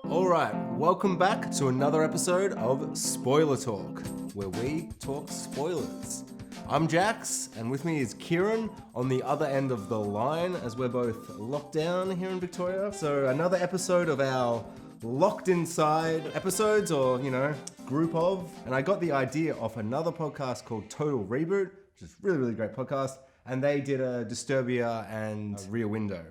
Alright, welcome back to another episode of Spoiler Talk, where we talk spoilers. I'm Jax, and with me is Keiran on the other end of the line, as we're both locked down here in Victoria. So another episode of our Locked Inside episodes, or, group of. And I got the idea off another podcast called Total Reboot, which is a really, really great podcast. And they did a Disturbia and Rear Window,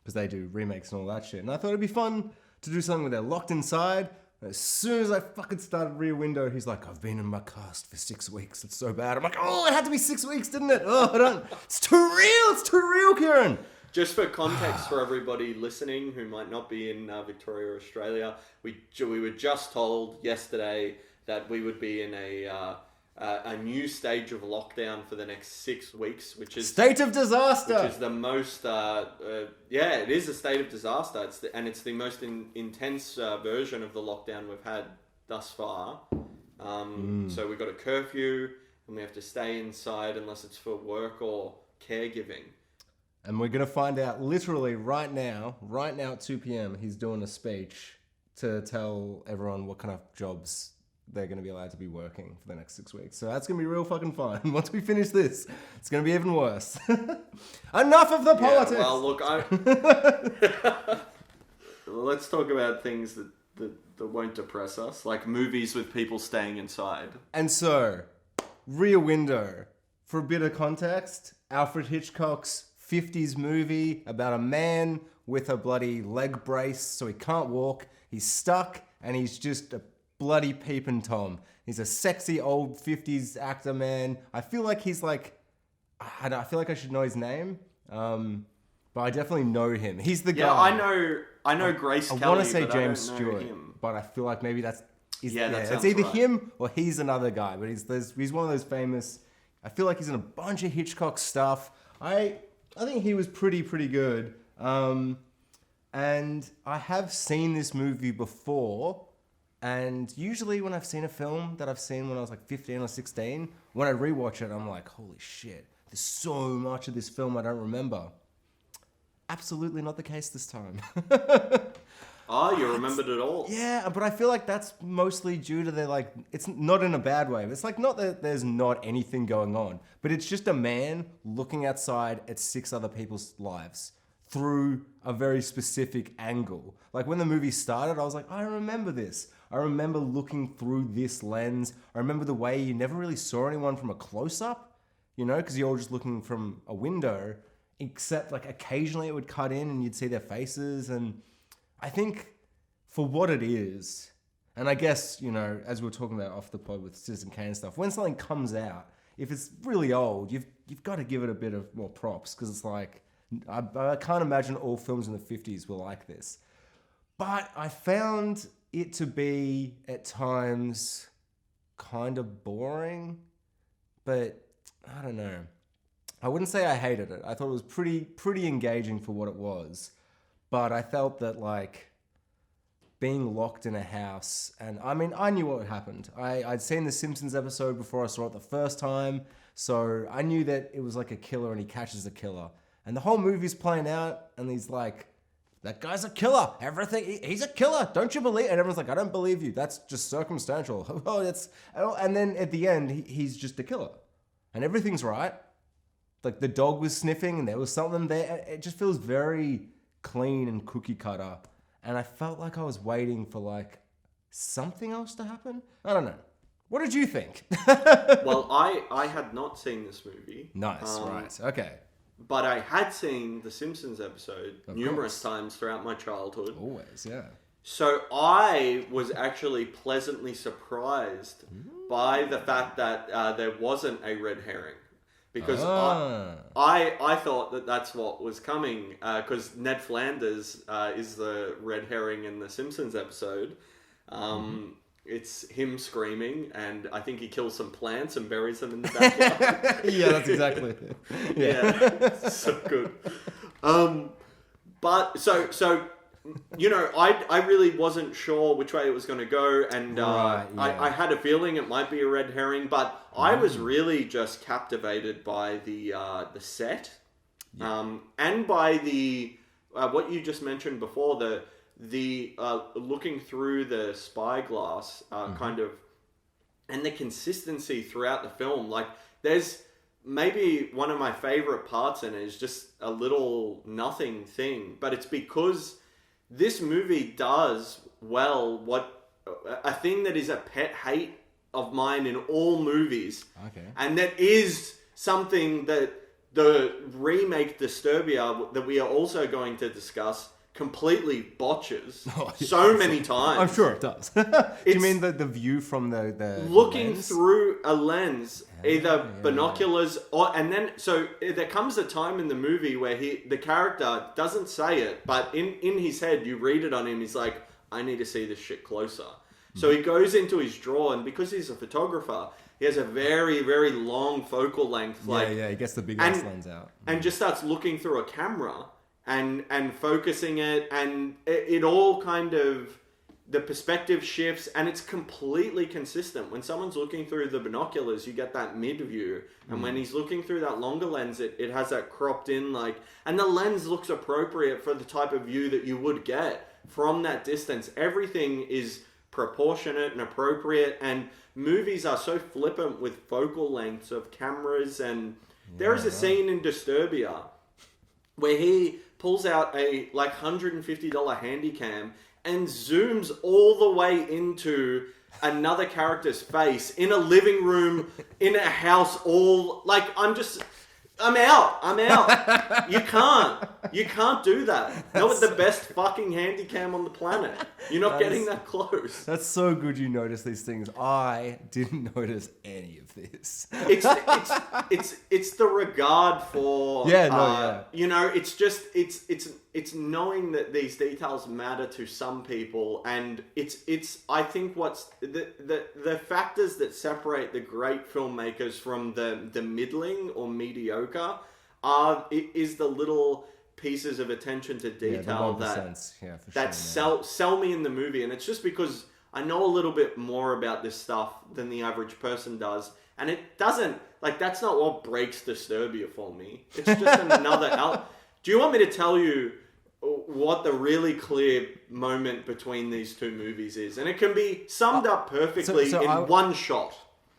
because they do remakes and all that shit. And I thought it'd be fun to do something where they're locked inside. And as soon as I fucking started Rear Window, he's like, I've been in my cast for 6 weeks. It's so bad. I'm like, oh, it had to be 6 weeks, didn't it? Oh, it's too real, Keiran. Just for context for everybody listening who might not be in Victoria or Australia, we were just told yesterday that we would be in a new stage of lockdown for the next 6 weeks, which is state of disaster. Which is the most, it is a state of disaster. It's the most intense version of the lockdown we've had thus far. So we've got a curfew and we have to stay inside unless it's for work or caregiving. And we're going to find out literally right now at 2 p.m, he's doing a speech to tell everyone what kind of jobs they're going to be allowed to be working for the next 6 weeks. So that's going to be real fucking fun. Once we finish this, it's going to be even worse. Enough of the politics! Well, look, let's talk about things that won't depress us, like movies with people staying inside. And so, Rear Window. For a bit of context, Alfred Hitchcock's 50s movie about a man with a bloody leg brace so he can't walk. He's stuck and he's just a bloody peeping Tom. He's a sexy old 50s actor, man. I feel like he's like, I feel like I should know his name, but I definitely know him. He's the guy. Yeah, I know Grace Kelly. I want to say but James I don't know Stewart, him. but I feel like maybe that's it's sounds either right. him or he's another guy. But he's one of those famous. I feel like he's in a bunch of Hitchcock stuff. I think he was pretty good. And I have seen this movie before. And usually when I've seen a film that I've seen when I was like 15 or 16, when I rewatch it, I'm like, holy shit, there's so much of this film I don't remember. Absolutely not the case this time. Oh, you remembered it all? Yeah, but I feel like that's mostly due to it's not in a bad way. It's like not that there's not anything going on, but it's just a man looking outside at 6 other people's lives through a very specific angle. Like when the movie started, I was like, I remember this. I remember looking through this lens. I remember the way you never really saw anyone from a close-up, because you're all just looking from a window, except like occasionally it would cut in and you'd see their faces. And I think for what it is, and I guess, as we were talking about off the pod with Citizen Kane and stuff, when something comes out, if it's really old, you've got to give it a bit of more props, because it's like, I can't imagine all films in the 50s were like this. But I found it to be, at times, kind of boring. But, I don't know. I wouldn't say I hated it. I thought it was pretty engaging for what it was. But I felt that, being locked in a house, and I mean, I knew what happened. I'd seen the Simpsons episode before I saw it the first time, so I knew that it was like a killer and he catches the killer. And the whole movie's playing out, and he's like, that guy's a killer. He's a killer. Don't you believe? And everyone's like, I don't believe you. That's just circumstantial. And then at the end, he's just a killer. And everything's right. Like the dog was sniffing and there was something there. It just feels very clean and cookie cutter. And I felt like I was waiting for something else to happen. I don't know. What did you think? Well, I had not seen this movie. Nice, right. Okay. But I had seen the Simpsons episode numerous times throughout my childhood. Always, yeah. So I was actually pleasantly surprised by the fact that there wasn't a red herring. Because I thought that that's what was coming. Because Ned Flanders is the red herring in the Simpsons episode. It's him screaming, and I think he kills some plants and buries them in the backyard. Yeah, that's exactly it. Yeah, so good. But so I really wasn't sure which way it was going to go, and I had a feeling it might be a red herring, but I was really just captivated by the set, and by the what you just mentioned before, the looking through the spyglass kind of, and the consistency throughout the film. Like, there's maybe one of my favorite parts in it is just a little nothing thing, but it's because this movie does well what a thing that is a pet hate of mine in all movies, and that is something that the remake Disturbia that we are also going to discuss completely botches so many times. I'm sure it does. Do you mean the view from the looking lens? through a lens, either binoculars or, and then so there comes a time in the movie where the character doesn't say it, but in his head you read it on him. He's like, I need to see this shit closer. So he goes into his drawer, and because he's a photographer, he has a very, very long focal length. He gets the big ass lens out. And just starts looking through a camera and focusing it, and it all kind of, the perspective shifts, and it's completely consistent. When someone's looking through the binoculars, you get that mid view, and when he's looking through that longer lens, it has that cropped in, like, and the lens looks appropriate for the type of view that you would get from that distance. Everything is proportionate and appropriate, and movies are so flippant with focal lengths of cameras. And there is a scene in Disturbia where he pulls out a like $150 Handycam and zooms all the way into another character's face in a living room in a house. All like, I'm out. You can't do that. Not with the best fucking Handycam on the planet. You're not getting that close. That's so good you notice these things. I didn't notice any of this. It's the regard for you know, it's just it's knowing that these details matter to some people, and it's I think what's the factors that separate the great filmmakers from the middling or mediocre is the little pieces of attention to detail that sell me in the movie. And it's just because I know a little bit more about this stuff than the average person does, and it doesn't, like, that's not what breaks Disturbia for me. It's just another Do you want me to tell you what the really clear moment between these two movies is? And it can be summed up perfectly in one shot.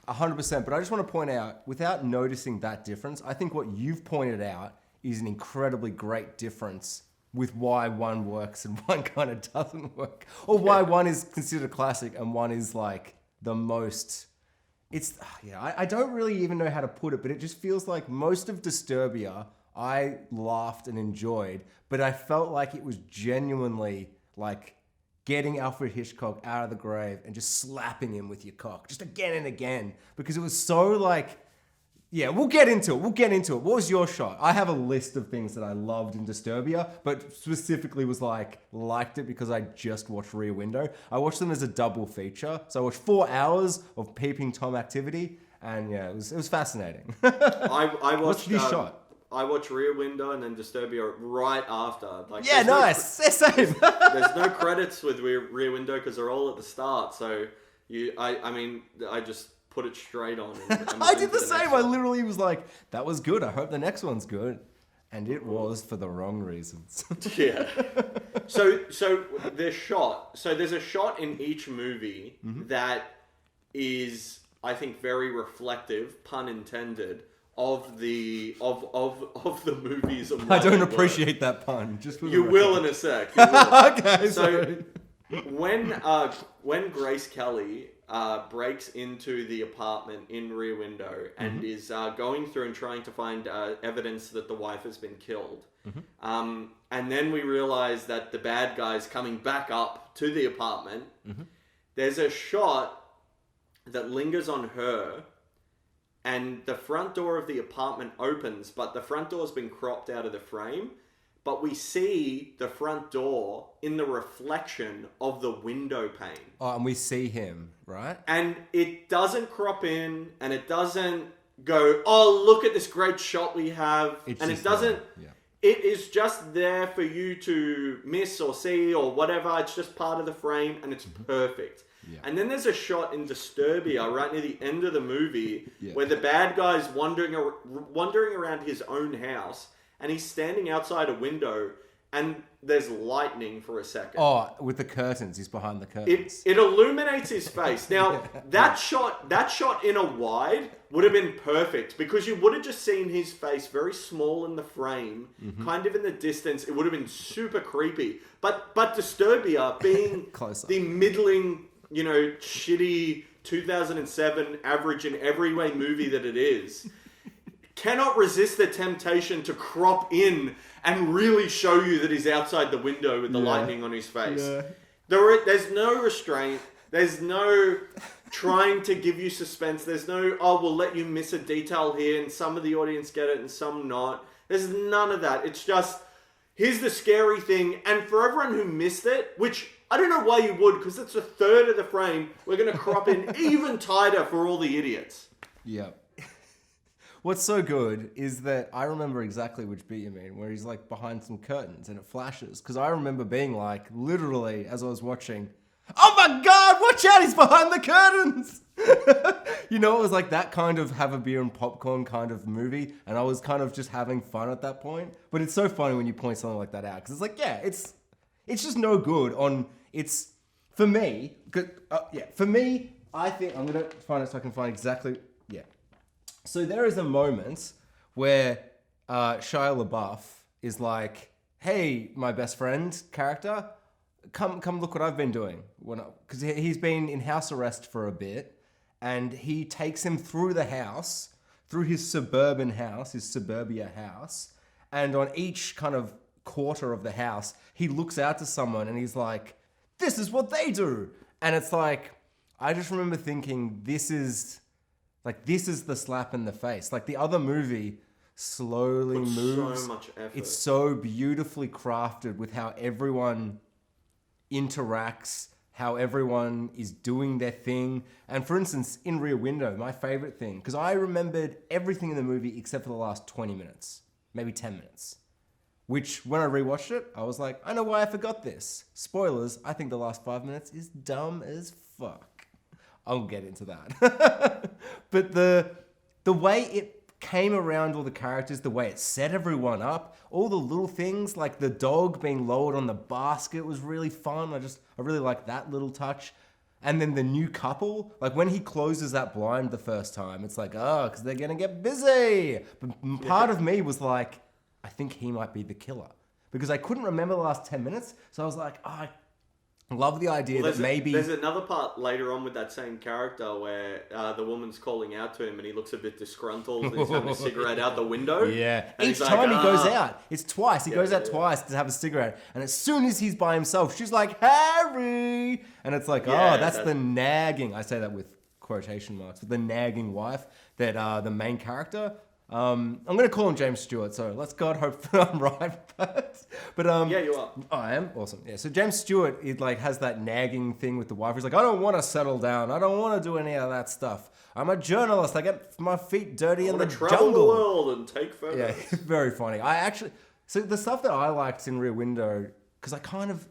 100%, but I just want to point out, without noticing that difference, I think what you've pointed out is an incredibly great difference with why one works and one kind of doesn't work. Or why one is considered a classic and one is like the most... I don't really even know how to put it, but it just feels like most of Disturbia I laughed and enjoyed, but I felt like it was genuinely like getting Alfred Hitchcock out of the grave and just slapping him with your cock, just again and again, because it was so like... Yeah, we'll get into it. What was your shot? I have a list of things that I loved in Disturbia, but specifically was liked it because I just watched Rear Window. I watched them as a double feature. So I watched 4 hours of Peeping Tom activity, and yeah, it was fascinating. I watched... What's your shot? I watched Rear Window and then Disturbia right after. Like, yeah, nice. Same. There's no credits with Rear Window because they're all at the start. So I just put it straight on. And I did the same. I literally was like, that was good. I hope the next one's good. And it was for the wrong reasons. Yeah. So there's a shot in each movie that is, I think, very reflective, pun intended, of the movies. I don't appreciate that pun. Just for you will in a sec. Okay. So when Grace Kelly breaks into the apartment in Rear Window and is going through and trying to find evidence that the wife has been killed, and then we realize that the bad guy's coming back up to the apartment. There's a shot that lingers on her. And the front door of the apartment opens, but the front door's been cropped out of the frame. But we see the front door in the reflection of the window pane. Oh, and we see him, right? And it doesn't crop in, and it doesn't go, oh, look at this great shot we have. It is just there for you to miss or see or whatever. It's just part of the frame, and it's perfect. Yeah. And then there's a shot in Disturbia right near the end of the movie where the bad guy's wandering around his own house, and he's standing outside a window, and there's lightning for a second. Oh, with the curtains. He's behind the curtains. It illuminates his face. Now, that shot in a wide would have been perfect because you would have just seen his face very small in the frame, kind of in the distance. It would have been super creepy. But Disturbia being the middling, shitty 2007 average in every way movie that it is, cannot resist the temptation to crop in and really show you that he's outside the window with the lightning on his face. Yeah. There's no restraint. There's no trying to give you suspense. There's no, we'll let you miss a detail here and some of the audience get it and some not. There's none of that. It's just, here's the scary thing. And for everyone who missed it, which I don't know why you would, because it's a third of the frame, we're going to crop in even tighter for all the idiots. Yeah. What's so good is that I remember exactly which beat you mean, where he's like behind some curtains and it flashes. Because I remember being like, literally, as I was watching, oh my God, watch out, he's behind the curtains. It was like that kind of have a beer and popcorn kind of movie. And I was kind of just having fun at that point. But it's so funny when you point something like that out. Because it's like, yeah, it's just no good on, for me, I think, I'm going to find it so I can find exactly, yeah. So there is a moment where Shia LaBeouf is like, hey, my best friend character, come look what I've been doing. Because he's been in house arrest for a bit, and he takes him through the house, through his suburban house, his suburbia house, and on each kind of quarter of the house, he looks out to someone and he's like, this is what they do. And it's like, I just remember thinking, this is the slap in the face. Like the other movie slowly moves. So much effort. It's so beautifully crafted with how everyone interacts, how everyone is doing their thing. And for instance, in Rear Window, my favorite thing, because I remembered everything in the movie except for the last 20 minutes, maybe 10 minutes. Which, when I rewatched it, I was like, I know why I forgot this. Spoilers, I think the last 5 minutes is dumb as fuck. I'll get into that. But the way it came around all the characters, the way it set everyone up, all the little things, like the dog being lowered on the basket was really fun. I really like that little touch. And then the new couple, like when he closes that blind the first time, it's like, because they're going to get busy. But part of me was like, I think he might be the killer. Because I couldn't remember the last 10 minutes. So I was like, I love the idea that maybe... There's another part later on with that same character where the woman's calling out to him and he looks a bit disgruntled and he's having a cigarette out the window. Yeah. Each time he goes out, it's twice. He goes out twice to have a cigarette. And as soon as he's by himself, she's like, Harry! And it's like, that's the nagging... I say that with quotation marks. But the nagging wife that the main character... I'm going to call him James Stewart, so let's God hope that I'm right. But yeah, you are. Oh, I am? Awesome. Yeah, so James Stewart, he has that nagging thing with the wife. He's like, I don't want to settle down. I don't want to do any of that stuff. I'm a journalist. I get my feet dirty in the jungle. Travel the world and take photos. Yeah, very funny. So the stuff that I liked in Rear Window, because I kind of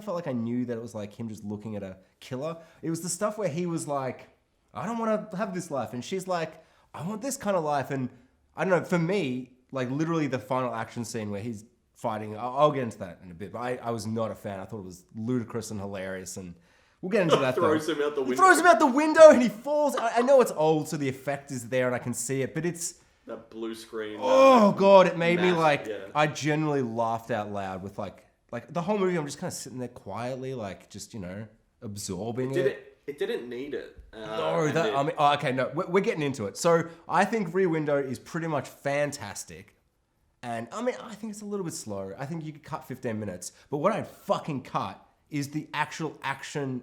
felt like I knew that it was like him just looking at a killer. It was the stuff where he was like, I don't want to have this life. And she's like, I want this kind of life. And I don't know, for me, like literally the final action scene where he's fighting, I'll get into that in a bit, but I was not a fan. I thought it was ludicrous and hilarious, and we'll get into that. Throws him out the window. He throws him out the window and he falls. I know it's old, so the effect is there and I can see it, but it's... That blue screen. Oh, God, it made me like... Yeah. I genuinely laughed out loud with like the whole movie, I'm just kind of sitting there quietly, like just, absorbing it. It didn't need it. We're getting into it. So I think Rear Window is pretty much fantastic. And I think it's a little bit slow. I think you could cut 15 minutes. But what I'd fucking cut is the actual action,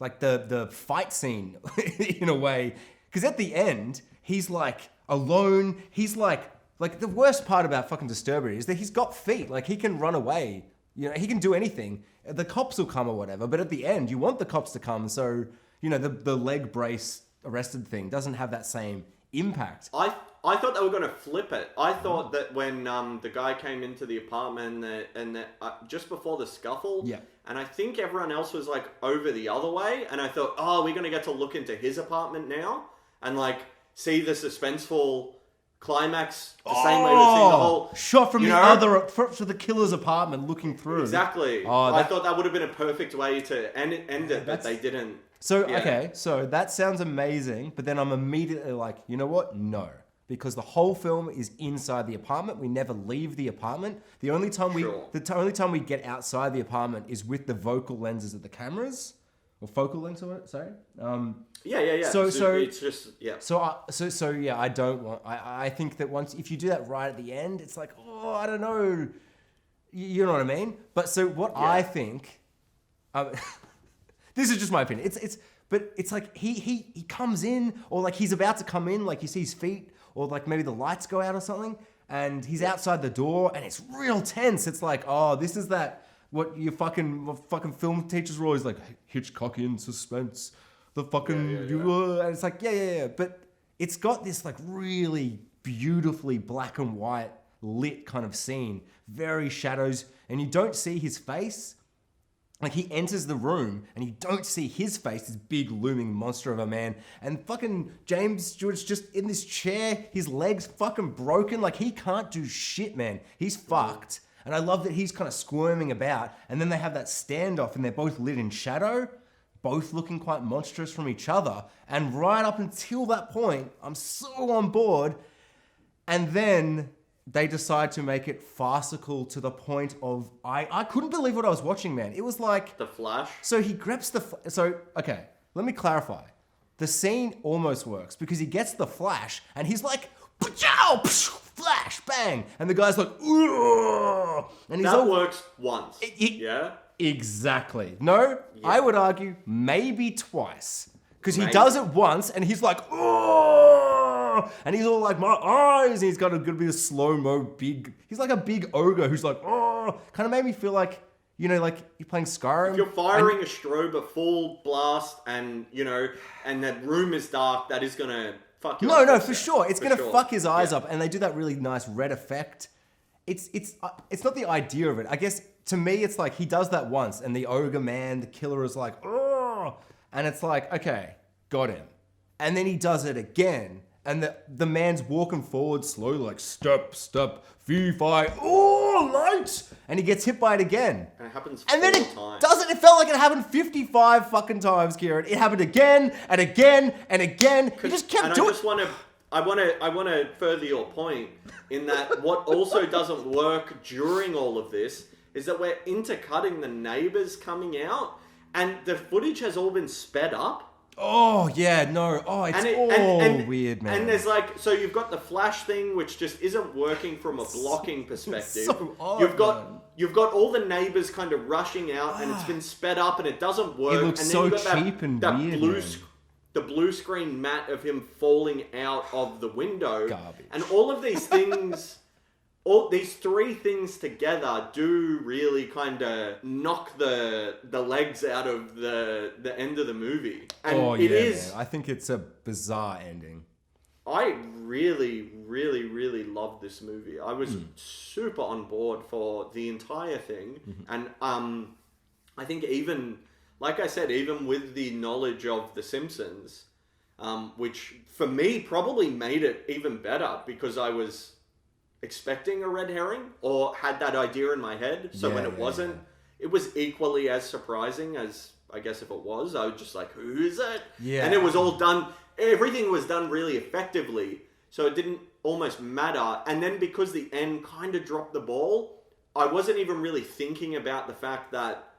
like the fight scene in a way. Because at the end, he's like alone. He's like the worst part about fucking Disturbia is that he's got feet. Like he can run away. He can do anything. The cops will come or whatever, but at the end, you want the cops to come, so, the leg brace arrested thing doesn't have that same impact. I thought they were going to flip it. I thought that when the guy came into the apartment and just before the scuffle, and I think everyone else was like over the other way, and I thought, we're going to get to look into his apartment now and like see the suspenseful climax the same way we've seen the whole shot from from the killer's apartment looking through. Exactly. I thought that would have been a perfect way to end it, but they didn't. So okay, so that sounds amazing, but then I'm immediately like, you know what? No. Because the whole film is inside the apartment. We never leave the apartment. The only time only time we get outside the apartment is with the vocal lenses of the cameras. Or focal length, sorry. Yeah. So it's just I don't want. I think that if you do that right at the end, it's like, oh, I don't know. You know what I mean? But so what I think, this is just my opinion. But it's like he comes in, or like he's about to come in, like you see his feet, or like maybe the lights go out or something, and he's outside the door, and it's real tense. It's like, oh, this is that. What fucking film teachers were always like, Hitchcockian suspense, the fucking and it's like but it's got this like really beautifully black and white lit kind of scene, very shadows, and you don't see his face. Like he enters the room and you don't see his face, this big looming monster of a man, and fucking James Stewart's just in this chair, his legs fucking broken, like he can't do shit, man. He's fucked. And I love that he's kind of squirming about, and then they have that standoff and they're both lit in shadow, both looking quite monstrous from each other. And right up until that point, I'm so on board. And then they decide to make it farcical to the point of, I couldn't believe what I was watching, man. It was like... The Flash? So he grabs okay, let me clarify. The scene almost works because he gets the Flash and he's like, "Pachow! Flash, bang!" And the guy's like, "Ugh!" And that works once. Yeah? Exactly. No, I would argue maybe twice. Because he does it once and he's like, "Ugh!" And he's all like, "My eyes!" And he's got a good bit of slow-mo big... He's like a big ogre who's like, "Oh!" Kind of made me feel like, you know, like you're playing Skyrim. If you're firing a strobe at full blast and, you know, and that room is dark, that is going to... Fuck you. No, for sure. It's going to fuck his eyes up, and they do that really nice red effect. It's not the idea of it. I guess to me, it's like he does that once, and the ogre man, the killer, is like, "Oh," and it's like, okay, got him. And then he does it again, and the man's walking forward slowly, like step, fee, fi, oh, light, and he gets hit by it again. And it happens. And then it doesn't. It felt like it happened 55 fucking times, Kieran. It happened again and again and again. He just kept doing. I want to further your point in that what also doesn't work during all of this is that we're intercutting the neighbors coming out, and the footage has all been sped up. Oh, yeah, no. Oh, it's all weird, man. And there's like, so you've got the Flash thing, which just isn't working from a blocking perspective. So odd, you've got all the neighbors kind of rushing out, and it's been sped up, and it doesn't work. It looks and so then you've got cheap and weird, the blue screen matte of him falling out of the window. Garbage. And all of these things... these three things together do really kind of knock the legs out of the end of the movie. And it is... Man. I think it's a bizarre ending. I really, really, really loved this movie. I was super on board for the entire thing. And I think even, like I said, even with the knowledge of The Simpsons, which for me probably made it even better because I was... expecting a red herring or had that idea in my head. So when it wasn't, it was equally as surprising as I guess if it was. I was just like, who is it? Yeah. And it was all done. Everything was done really effectively. So it didn't almost matter. And then because the end kind of dropped the ball, I wasn't even really thinking about the fact that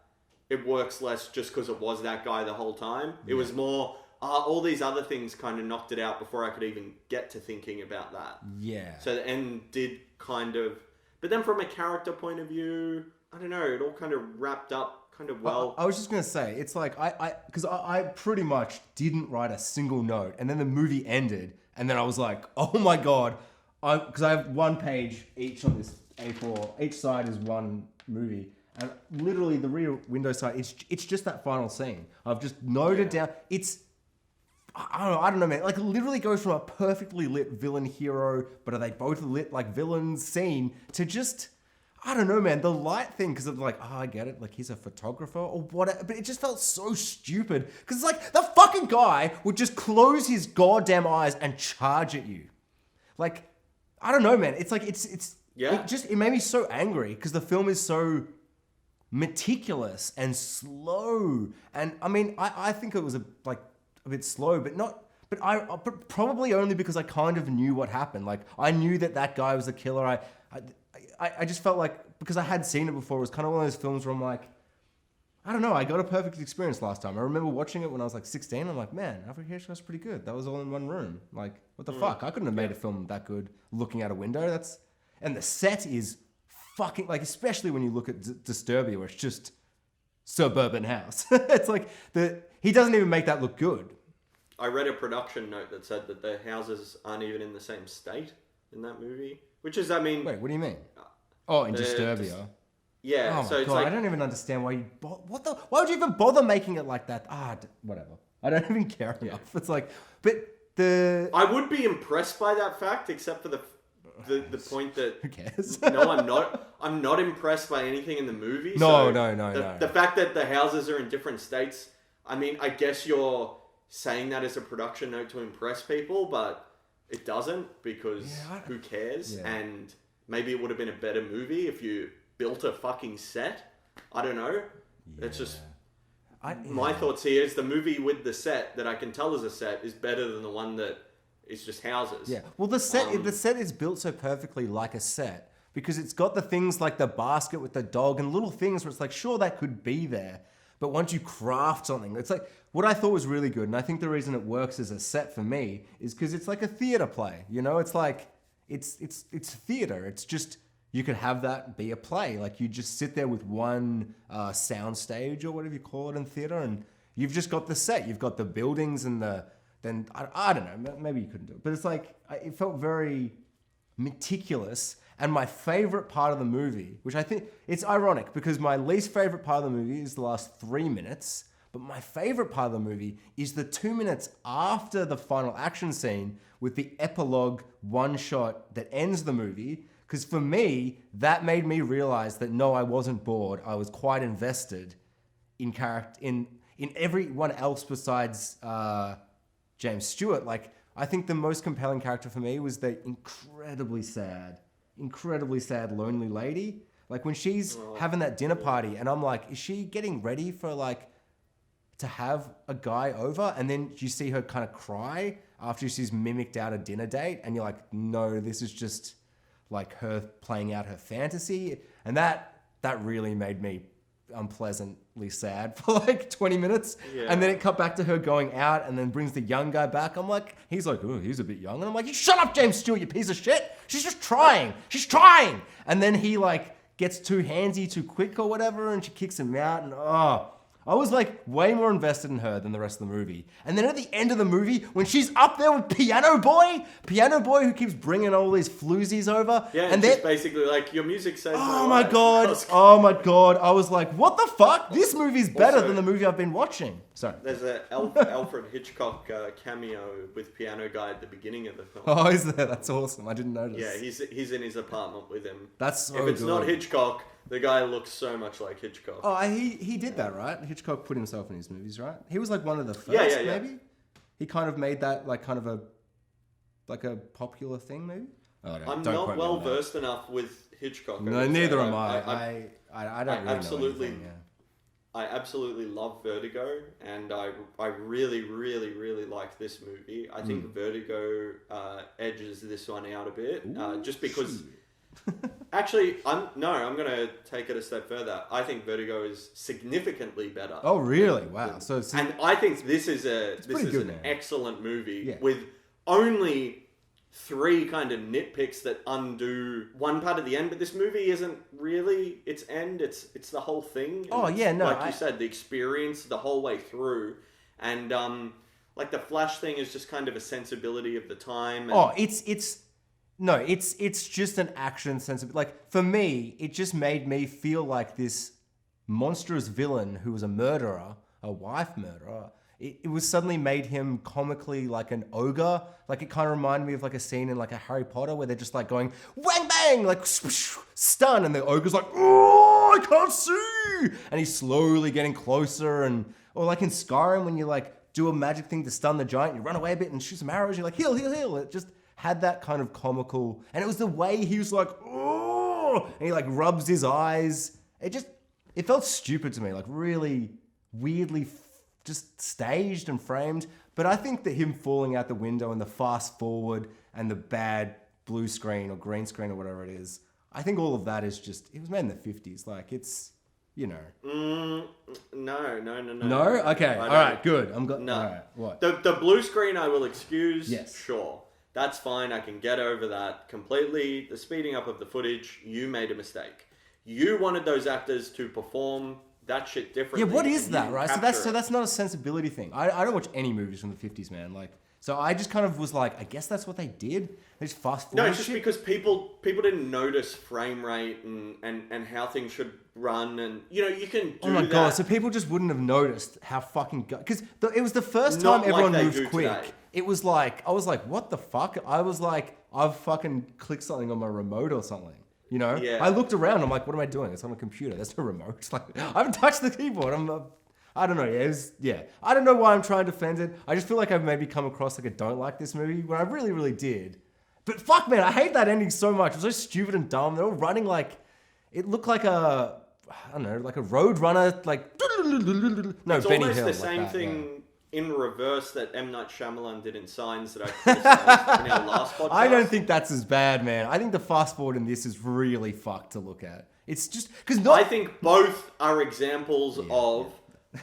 it works less just because it was that guy the whole time. It was more... all these other things kind of knocked it out before I could even get to thinking about that. Yeah. So the end did kind of... But then from a character point of view, I don't know, it all kind of wrapped up kind of well. I was just going to say, it's like, because I pretty much didn't write a single note. And then the movie ended, and then I was like, oh my God. Because I have one page each on this A4. Each side is one movie. And literally the rear window side, it's just that final scene. I've just noted down... I don't know, man. Like, it literally goes from a perfectly lit villain hero, but are they both lit like villains scene to just, I don't know, man. The light thing, because of like, I get it. Like, he's a photographer or whatever. But it just felt so stupid. Because it's like, the fucking guy would just close his goddamn eyes and charge at you. Like, I don't know, man. It's like, it made me so angry because the film is so meticulous and slow. And I mean, I think it was a bit slow, but probably only because I kind of knew what happened. Like, I knew that guy was the killer. I just felt like, because I had seen it before, it was kind of one of those films where I'm like, I don't know, I got a perfect experience last time. I remember watching it when I was like 16. I'm like, man, Alfred Hitchcock's pretty good. That was all in one room. Like, what the fuck? I couldn't have made a film that good looking out a window. And the set is fucking, like, especially when you look at Disturbia, where it's just suburban house. It's like, he doesn't even make that look good. I read a production note that said that the houses aren't even in the same state in that movie. Which is, I mean... Wait, what do you mean? Oh, in Disturbia. Yeah, oh so my it's God, like... I don't even understand why you... Why would you even bother making it like that? Whatever. I don't even care enough. It's like... But the... I would be impressed by that fact, except for the point that... Who cares? No, I'm not. I'm not impressed by anything in the movie. No. The fact that the houses are in different states... I mean, I guess you're saying that as a production note to impress people, but... It doesn't, because who cares? Yeah. And maybe it would have been a better movie if you built a fucking set. I don't know. Yeah. It's just... My thoughts here is the movie with the set that I can tell is a set is better than the one that is just houses. Yeah. Well, the set is built so perfectly like a set because it's got the things like the basket with the dog and little things where it's like, sure, that could be there. But once you craft something, it's like what I thought was really good. And I think the reason it works as a set for me is because it's like a theater play. You know, it's like, it's theater. It's just, you could have that be a play. Like you just sit there with one sound stage or whatever you call it in theater. And you've just got the set. You've got the buildings and then I don't know, maybe you couldn't do it. But it's like, it felt very meticulous. And my favorite part of the movie, which I think, it's ironic because my least favorite part of the movie is the last 3 minutes, but my favorite part of the movie is the 2 minutes after the final action scene with the epilogue one shot that ends the movie. Because for me, that made me realize that no, I wasn't bored. I was quite invested in character, in everyone else besides James Stewart. Like, I think the most compelling character for me was the incredibly sad, lonely lady. Like when she's having that dinner party and I'm like, is she getting ready for like to have a guy over? And then you see her kind of cry after she's mimicked out a dinner date. And you're like, no, this is just like her playing out her fantasy. And that really made me unpleasantly sad for like 20 minutes. Yeah. And then it cut back to her going out and then brings the young guy back. I'm like, he's like, oh, he's a bit young. And I'm like, you shut up, James Stewart, you piece of shit. She's just trying. She's trying. And then he like gets too handsy too quick or whatever. And she kicks him out. And I was like way more invested in her than the rest of the movie. And then at the end of the movie, when she's up there with Piano Boy who keeps bringing all these floozies over. Yeah, and she's basically like, your music says oh my God. I was like, what the fuck? This movie's better than the movie I've been watching. Sorry. There's an Alfred Hitchcock cameo with Piano Guy at the beginning of the film. Oh, is there? That's awesome. I didn't notice. Yeah, he's in his apartment with him. That's so good. If it's not Hitchcock, the guy looks so much like Hitchcock. Oh, he did that, right? Hitchcock put himself in his movies, right? He was like one of the first, maybe? He kind of made that like kind of a popular thing, maybe? Oh, I'm not well versed enough with Hitchcock. No, neither am I. I don't really absolutely know anything, yeah. I absolutely love Vertigo, and I really, really, really like this movie. I think Vertigo edges this one out a bit, just because... Actually, I'm going to take it a step further. I think Vertigo is significantly better. Oh, really? Wow. And I think this is an excellent movie with only 3 kind of nitpicks that undo one part of the end, but this movie isn't really its end, it's the whole thing. Oh, yeah, no. Like you said, the experience the whole way through. And like the Flash thing is just kind of a sensibility of the time. And it's just an action sensibility. Like, for me, it just made me feel like this monstrous villain who was a murderer, a wife murderer. It was suddenly made him comically like an ogre. Like, it kind of reminded me of like a scene in like a Harry Potter where they're just like going, wang bang, like stun. And the ogre's like, oh, I can't see. And he's slowly getting closer. Or like in Skyrim when you like do a magic thing to stun the giant, you run away a bit and shoot some arrows. You're like, heal. It just had that kind of comical, and it was the way he was like, oh, and he like rubs his eyes. It felt stupid to me, like really weirdly just staged and framed. But I think that him falling out the window and the fast forward and the bad blue screen or green screen or whatever it is, I think all of that is just, it was made in the 50s. Like it's, you know. No. No? Okay. All right. Good. No. All right. What? The blue screen I will excuse. Yes. Sure. That's fine. I can get over that completely. The speeding up of the footage, you made a mistake. You wanted those actors to perform that shit differently. Yeah, what is that, right? So Capture that's not a sensibility thing. I don't watch any movies from the 50s, man. Like, so I just kind of was like, I guess that's what they did. They just fast forward. No, it's just because people didn't notice frame rate and how things should run, and you know you can do that. Oh my god! So people just wouldn't have noticed how fucking because it was the first Not time everyone like they moved do quick. today. It was like I was like, what the fuck? I was like, I've fucking clicked something on my remote or something. You know? Yeah. I looked around. I'm like, what am I doing? It's on a computer. There's no remote. It's like I haven't touched the keyboard. I don't know. Yeah. I don't know why I'm trying to defend it. I just feel like I've maybe come across like I don't like this movie when I really, really did. But fuck, man, I hate that ending so much. It was so stupid and dumb. They're all running like it looked like I don't know, like a road runner, like no, It's Benny almost Hill. the like same that, thing in reverse that M. Night Shyamalan did in Signs that I criticized in our last podcast. I don't think that's as bad, man. I think the fast forward in this is really fucked to look at. It's just because I think both are examples of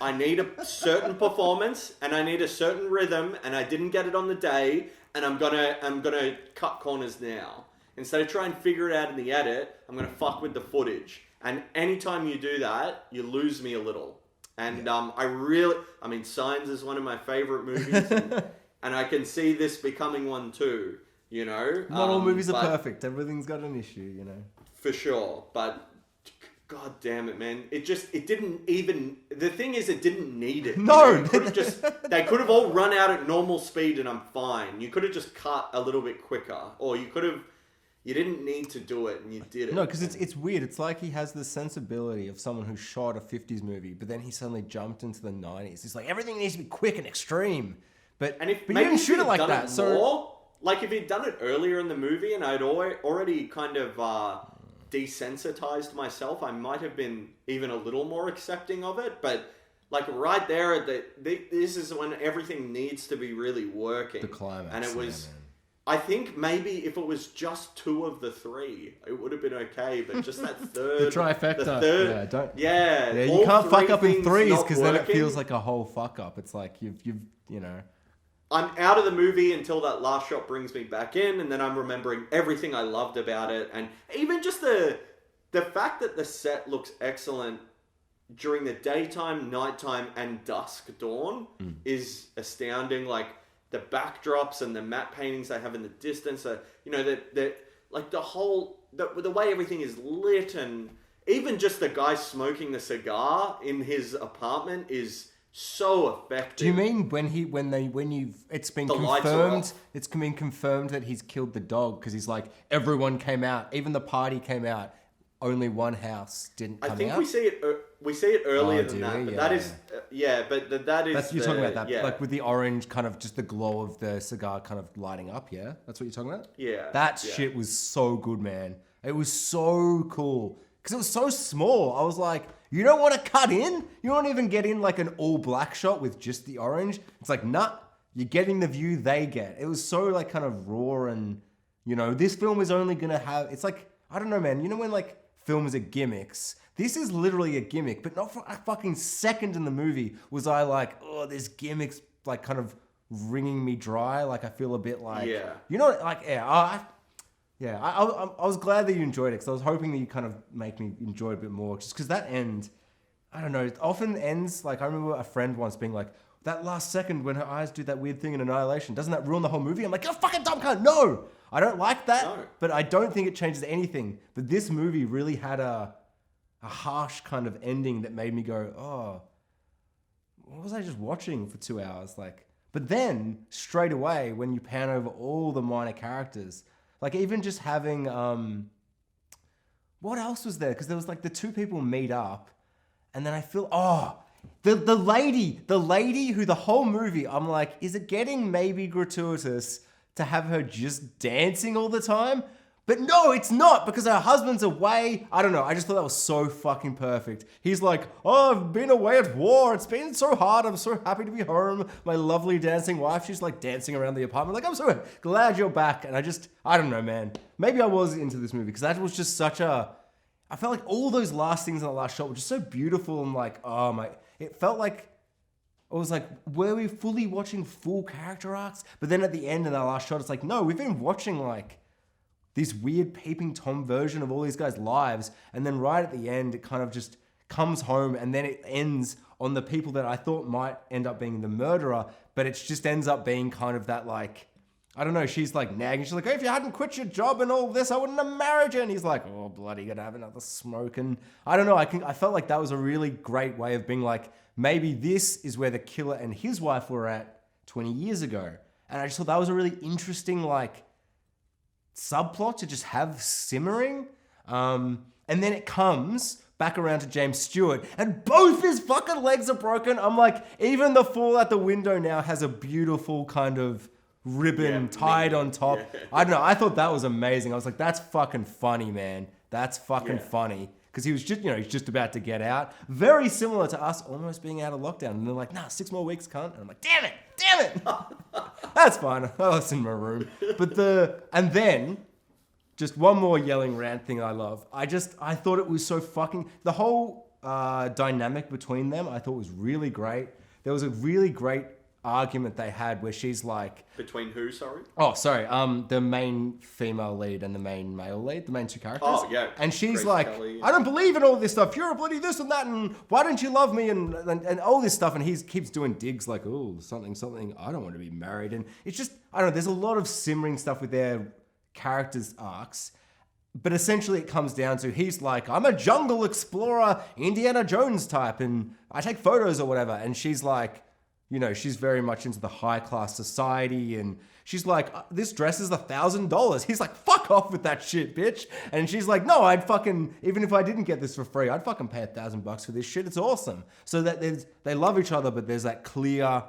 I need a certain performance and I need a certain rhythm and I didn't get it on the day and I'm gonna cut corners now. Instead of trying to figure it out in the edit, I'm gonna fuck with the footage. And anytime you do that, you lose me a little. And I mean, Signs is one of my favorite movies, and I can see this becoming one too. You know, not all movies are perfect. Everything's got an issue, you know. For sure, but god damn it, man! It didn't even. The thing is, it didn't need it. No, you know, they could have all run out at normal speed, and I'm fine. You could have just cut a little bit quicker, or you could have. You didn't need to do it, and you did it. No, because it's weird. It's like he has the sensibility of someone who shot a 50s movie, but then he suddenly jumped into the 90s. It's like everything needs to be quick and extreme. But you didn't shoot it like that. So like if he'd done it earlier in the movie, and I'd already kind of desensitized myself, I might have been even a little more accepting of it. But like right there, this is when everything needs to be really working. The climax, and it was. Yeah, man. I think maybe if it was just 2 of the 3, it would have been okay. But just that third, the trifecta. Yeah, you can't fuck up in 3s because then it working. feels like a whole fuck up. It's like you've you know. I'm out of the movie until that last shot brings me back in, and then I'm remembering everything I loved about it, and even just the fact that the set looks excellent during the daytime, nighttime, and dusk dawn is astounding. Like. The backdrops and the matte paintings they have in the distance, you know, like the way everything is lit, and even just the guy smoking the cigar in his apartment is so effective. Do you mean it's been confirmed? It's been confirmed that he's killed the dog because he's like everyone came out, even the party came out. Only one house didn't come out. I think we see it earlier than that, but that is that is. That's you're talking about that, like with the orange kind of just the glow of the cigar kind of lighting up. Yeah, that's what you're talking about. Yeah, that shit was so good, man. It was so cool because it was so small. I was like, you don't want to cut in. You don't even get in like an all black shot with just the orange. It's like, nah, you're getting the view they get. It was so like kind of raw, and you know, this film is only gonna have. It's like I don't know, man. You know when like. Films are gimmicks. This is literally a gimmick, but not for a fucking second in the movie was I like, oh, this gimmick's like kind of wringing me dry. Like I feel a bit like, you know, like I was glad that you enjoyed it because I was hoping that you kind of make me enjoy it a bit more. Just because that end, I don't know, it often ends like I remember a friend once being like, that last second when her eyes do that weird thing in Annihilation, doesn't that ruin the whole movie? I'm like, you're fucking dumb cunt. No, I don't like that, but I don't think it changes anything. But this movie really had a harsh kind of ending that made me go, oh, what was I just watching for 2 hours? Like, but then straight away when you pan over all the minor characters, like even just having, what else was there? Because there was like the 2 people meet up, and then I feel, the lady who the whole movie, I'm like, is it getting maybe gratuitous to have her just dancing all the time. But no, it's not, because her husband's away. I don't know. I just thought that was so fucking perfect. He's like, oh, I've been away at war. It's been so hard. I'm so happy to be home. My lovely dancing wife, she's like dancing around the apartment. Like, I'm so glad you're back. And I don't know, man. Maybe I was into this movie because that was just I felt like all those last things in the last shot were just so beautiful and like, oh my, it felt like, I was like, were we fully watching full character arcs? But then at the end of that last shot, it's like, no, we've been watching like this weird peeping Tom version of all these guys' lives. And then right at the end, it kind of just comes home and then it ends on the people that I thought might end up being the murderer. But it just ends up being kind of that like, I don't know, she's like nagging. She's like, hey, if you hadn't quit your job and all this, I wouldn't have married you. And he's like, oh, bloody gonna have another smoke. And I don't know, I felt like that was a really great way of being like, maybe this is where the killer and his wife were at 20 years ago. And I just thought that was a really interesting like subplot to just have simmering. And then it comes back around to James Stewart and both his fucking legs are broken. I'm like, even the fall out the window now has a beautiful kind of ribbon tied on top. Yeah. I don't know. I thought that was amazing. I was like, that's fucking funny, man. That's fucking funny. Because he was just, he's just about to get out. Very similar to us almost being out of lockdown. And they're like, nah, 6 more weeks, cunt. And I'm like, damn it. That's fine. I was in my room. And then, just one more yelling rant thing I love. I thought it was so fucking, the whole dynamic between them I thought was really great. There was a really great argument they had where she's like, between who, sorry? Oh, sorry. The main female lead and the main male lead, the main two characters. Oh, yeah. And she's Grace like, Kelly. I don't believe in all this stuff. You're a bloody this and that, and why don't you love me? And all this stuff. And he keeps doing digs like, oh, something. I don't want to be married. And it's just, I don't know. There's a lot of simmering stuff with their characters' arcs. But essentially it comes down to, he's like, I'm a jungle explorer, Indiana Jones type, and I take photos or whatever. And she's like, she's very much into the high class society, and she's like, this dress is $1,000. He's like, fuck off with that shit, bitch. And she's like, no, even if I didn't get this for free, I'd fucking pay $1,000 for this shit. It's awesome. So that they love each other, but there's that clear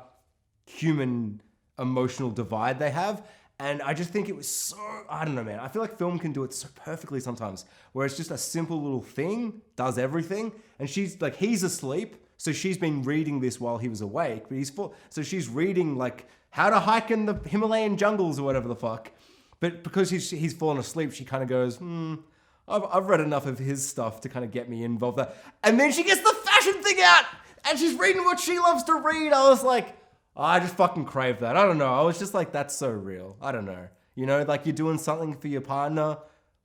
human emotional divide they have. And I just think it was so, I don't know, man. I feel like film can do it so perfectly sometimes, where it's just a simple little thing, does everything. And she's like, he's asleep. So she's been reading this while he was awake, but he's full. So she's reading like how to hike in the Himalayan jungles or whatever the fuck. But because he's fallen asleep, she kind of goes, I've read enough of his stuff to kind of get me involved there. And then she gets the fashion thing out and she's reading what she loves to read. I was like, I just fucking crave that. I don't know. I was just like, that's so real. I don't know. Like you're doing something for your partner,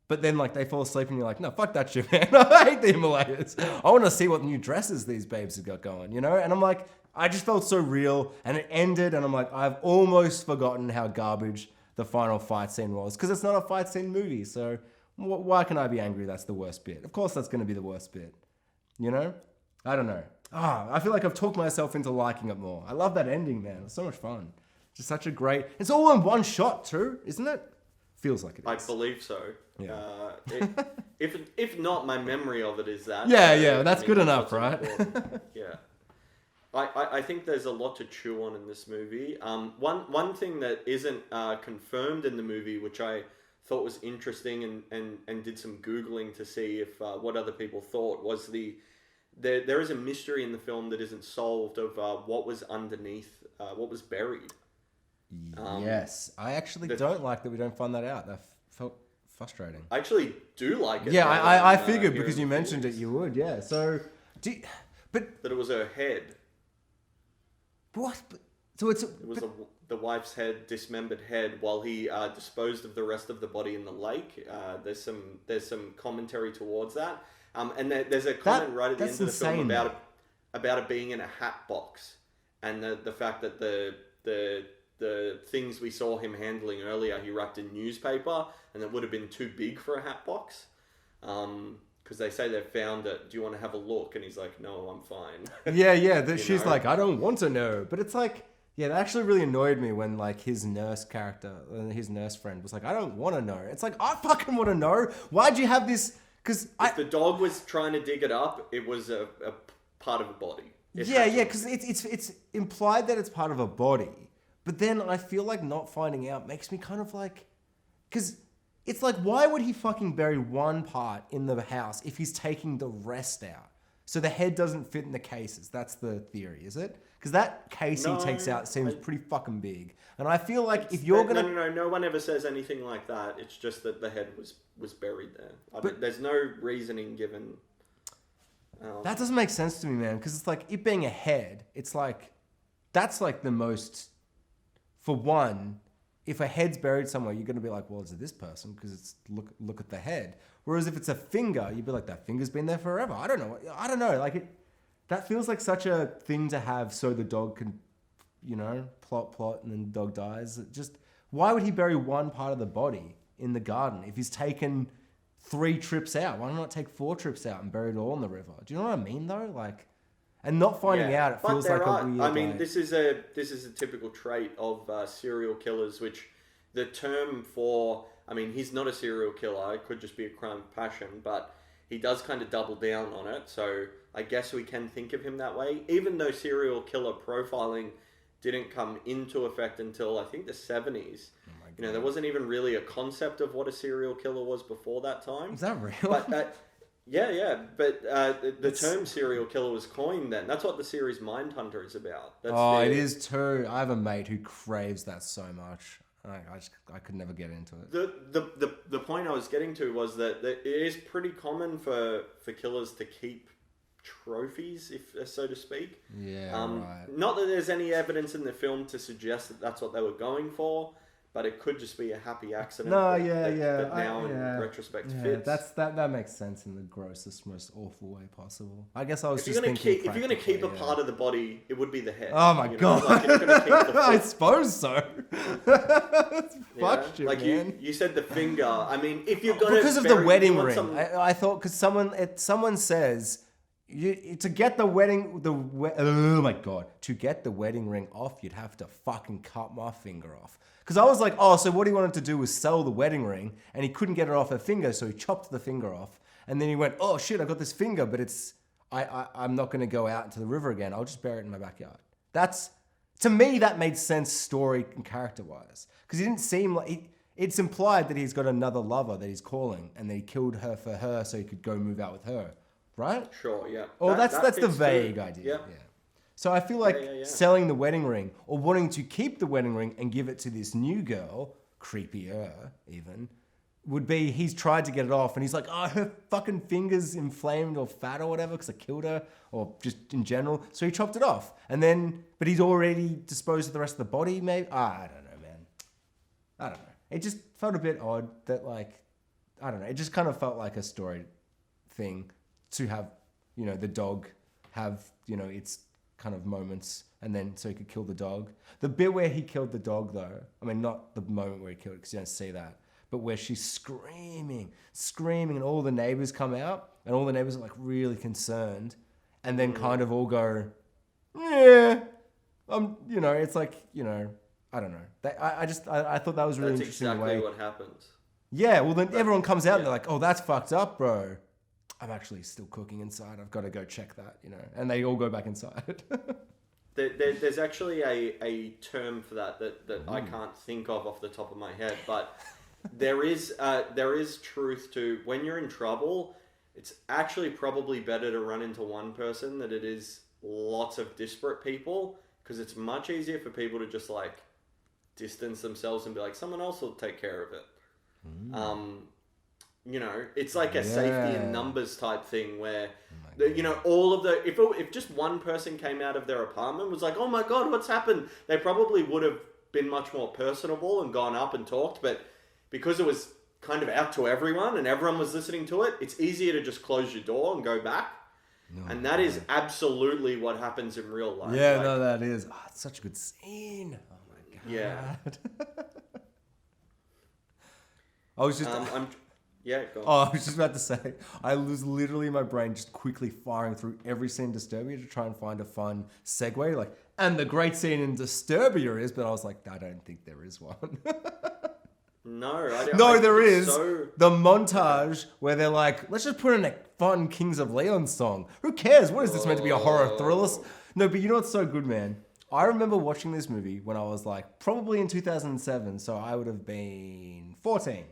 but then like they fall asleep and you're like, no, fuck that shit, man. I hate the Himalayas. I want to see what new dresses these babes have got going, And I'm like, I just felt so real, and it ended and I'm like, I've almost forgotten how garbage the final fight scene was, because it's not a fight scene movie. So why can I be angry that's the worst bit? Of course that's going to be the worst bit. I don't know. I feel like I've talked myself into liking it more. I love that ending, man. It's so much fun. Just such a great, it's all in one shot too, isn't it? Feels like it is. I believe so. Yeah. If not, my memory of it is that. Yeah, that's good enough, right? Yeah. I think there's a lot to chew on in this movie. One thing that isn't confirmed in the movie, which I thought was interesting and did some Googling to see if what other people thought, was there is a mystery in the film that isn't solved of what was underneath, what was buried. Yes. I actually don't like that we don't find that out. That felt frustrating. I actually do like it. Yeah, I figured because you mentioned it, you would. Yeah. So, but that it was her head. What? The wife's head, dismembered head, while he disposed of the rest of the body in the lake. There's some commentary towards that. And there's a comment right at the end of the film about it being in a hat box, and the fact that the things we saw him handling earlier, he wrapped in newspaper, and it would have been too big for a hat box. Because they say they've found it. Do you want to have a look? And he's like, no, I'm fine. Yeah. She's like, I don't want to know. But it's like, yeah, that actually really annoyed me when like his nurse character, his nurse friend was like, I don't want to know. It's like, I fucking want to know. Why'd you have this? Because if the dog was trying to dig it up, it was a part of a body. Because it's implied that it's part of a body. But then I feel like not finding out makes me kind of like... Because it's like, why would he fucking bury one part in the house if he's taking the rest out? So the head doesn't fit in the cases. That's the theory, is it? Because that case he takes out seems pretty fucking big. And I feel like if you're going to... No one ever says anything like that. It's just that the head was buried there. There's no reasoning given. That doesn't make sense to me, man. Because it's like, it being a head, it's like... That's like the most... For one, if a head's buried somewhere, you're going to be like, well, is it this person? Because it's look at the head. Whereas if it's a finger, you'd be like, that finger's been there forever. I don't know. Like that feels like such a thing to have so the dog can, plot, and then the dog dies. Why would he bury one part of the body in the garden if he's taken 3 trips out? Why not take 4 trips out and bury it all in the river? Do you know what I mean though? Like, and not finding out, it feels like a weird... I mean, this is a typical trait of serial killers, which the term for... I mean, he's not a serial killer. It could just be a crime of passion, but he does kind of double down on it. So I guess we can think of him that way. Even though serial killer profiling didn't come into effect until, I think, the 70s. Oh my God. There wasn't even really a concept of what a serial killer was before that time. Is that real? But yeah. But the term serial killer was coined then. That's what the series Mindhunter is about. It is too. I have a mate who craves that so much. I could never get into it. The point I was getting to was that it is pretty common for killers to keep trophies, if so to speak. Yeah, right. Not that there's any evidence in the film to suggest that that's what they were going for, but it could just be a happy accident. That now in retrospect fits. That makes sense in the grossest, most awful way possible. I guess I was if you're going to keep a part of the body, it would be the head. Oh my God! Like if you're gonna keep the I suppose so. Fuck you, like man. You said the finger. I mean, if you're going because of the wedding ring, I thought because someone says. To get the wedding ring off, you'd have to fucking cut my finger off. Because I was like, so what he wanted to do was sell the wedding ring, and he couldn't get it off her finger, so he chopped the finger off. And then he went, oh shit, I got this finger, but I'm not going to go out into the river again. I'll just bury it in my backyard. To me, that made sense story and character-wise. Because he didn't seem like... It's implied that he's got another lover that he's calling, and that he killed her for her so he could go move out with her. Right? Sure, yeah. Oh, that's the vague idea. Yeah. So I feel like selling the wedding ring or wanting to keep the wedding ring and give it to this new girl, creepier even, would be he's tried to get it off and he's like, her fucking finger's inflamed or fat or whatever because I killed her or just in general. So he chopped it off. But he's already disposed of the rest of the body, maybe? I don't know, man. I don't know. It just felt a bit odd that I don't know. It just kind of felt like a story thing. To have, the dog have, its kind of moments and then so he could kill the dog. The bit where he killed the dog though, I mean, not the moment where he killed it because you don't see that, but where she's screaming and all the neighbors come out and all the neighbors are like really concerned and then kind of all go, yeah, it's like, I don't know. I thought that was really interesting. That's exactly what happens. Yeah, well then everyone comes out and they're like, oh, that's fucked up, bro. I'm actually still cooking inside. I've got to go check that, and they all go back inside. There's actually a term for that I can't think of off the top of my head, but there is truth to when you're in trouble, it's actually probably better to run into one person than it is lots of disparate people because it's much easier for people to just distance themselves and be like, someone else will take care of it. It's like a safety in numbers type thing where, all of if just one person came out of their apartment was like, oh my God, what's happened? They probably would have been much more personable and gone up and talked. But because it was kind of out to everyone and everyone was listening to it, it's easier to just close your door and go back. And that is absolutely what happens in real life. Yeah, that is. Oh, it's such a good scene. Oh my God. Yeah. I was just... Yeah, go on. Oh, I was just about to say, I was literally in my brain just quickly firing through every scene in Disturbia to try and find a fun segue. And the great scene in Disturbia is, but I was like, I don't think there is one. No, there is. The montage where they're like, let's just put in a fun Kings of Leon song. Who cares? What is this meant to be, a horror thriller? No, but you know what's so good, man? I remember watching this movie when I was like probably in 2007, so I would have been 14.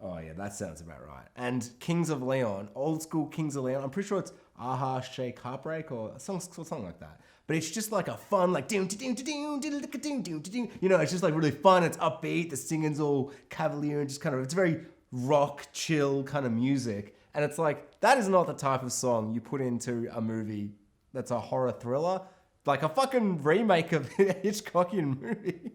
Oh yeah, that sounds about right. And Kings of Leon, old school Kings of Leon. I'm pretty sure it's Aha Shake Heartbreak or something like that. But it's just like a fun, like you know, it's just like really fun. It's upbeat. The singing's all cavalier and just kind of, it's very rock, chill kind of music. And it's like, that is not the type of song you put into a movie that's a horror thriller. Like a fucking remake of a Hitchcockian movie.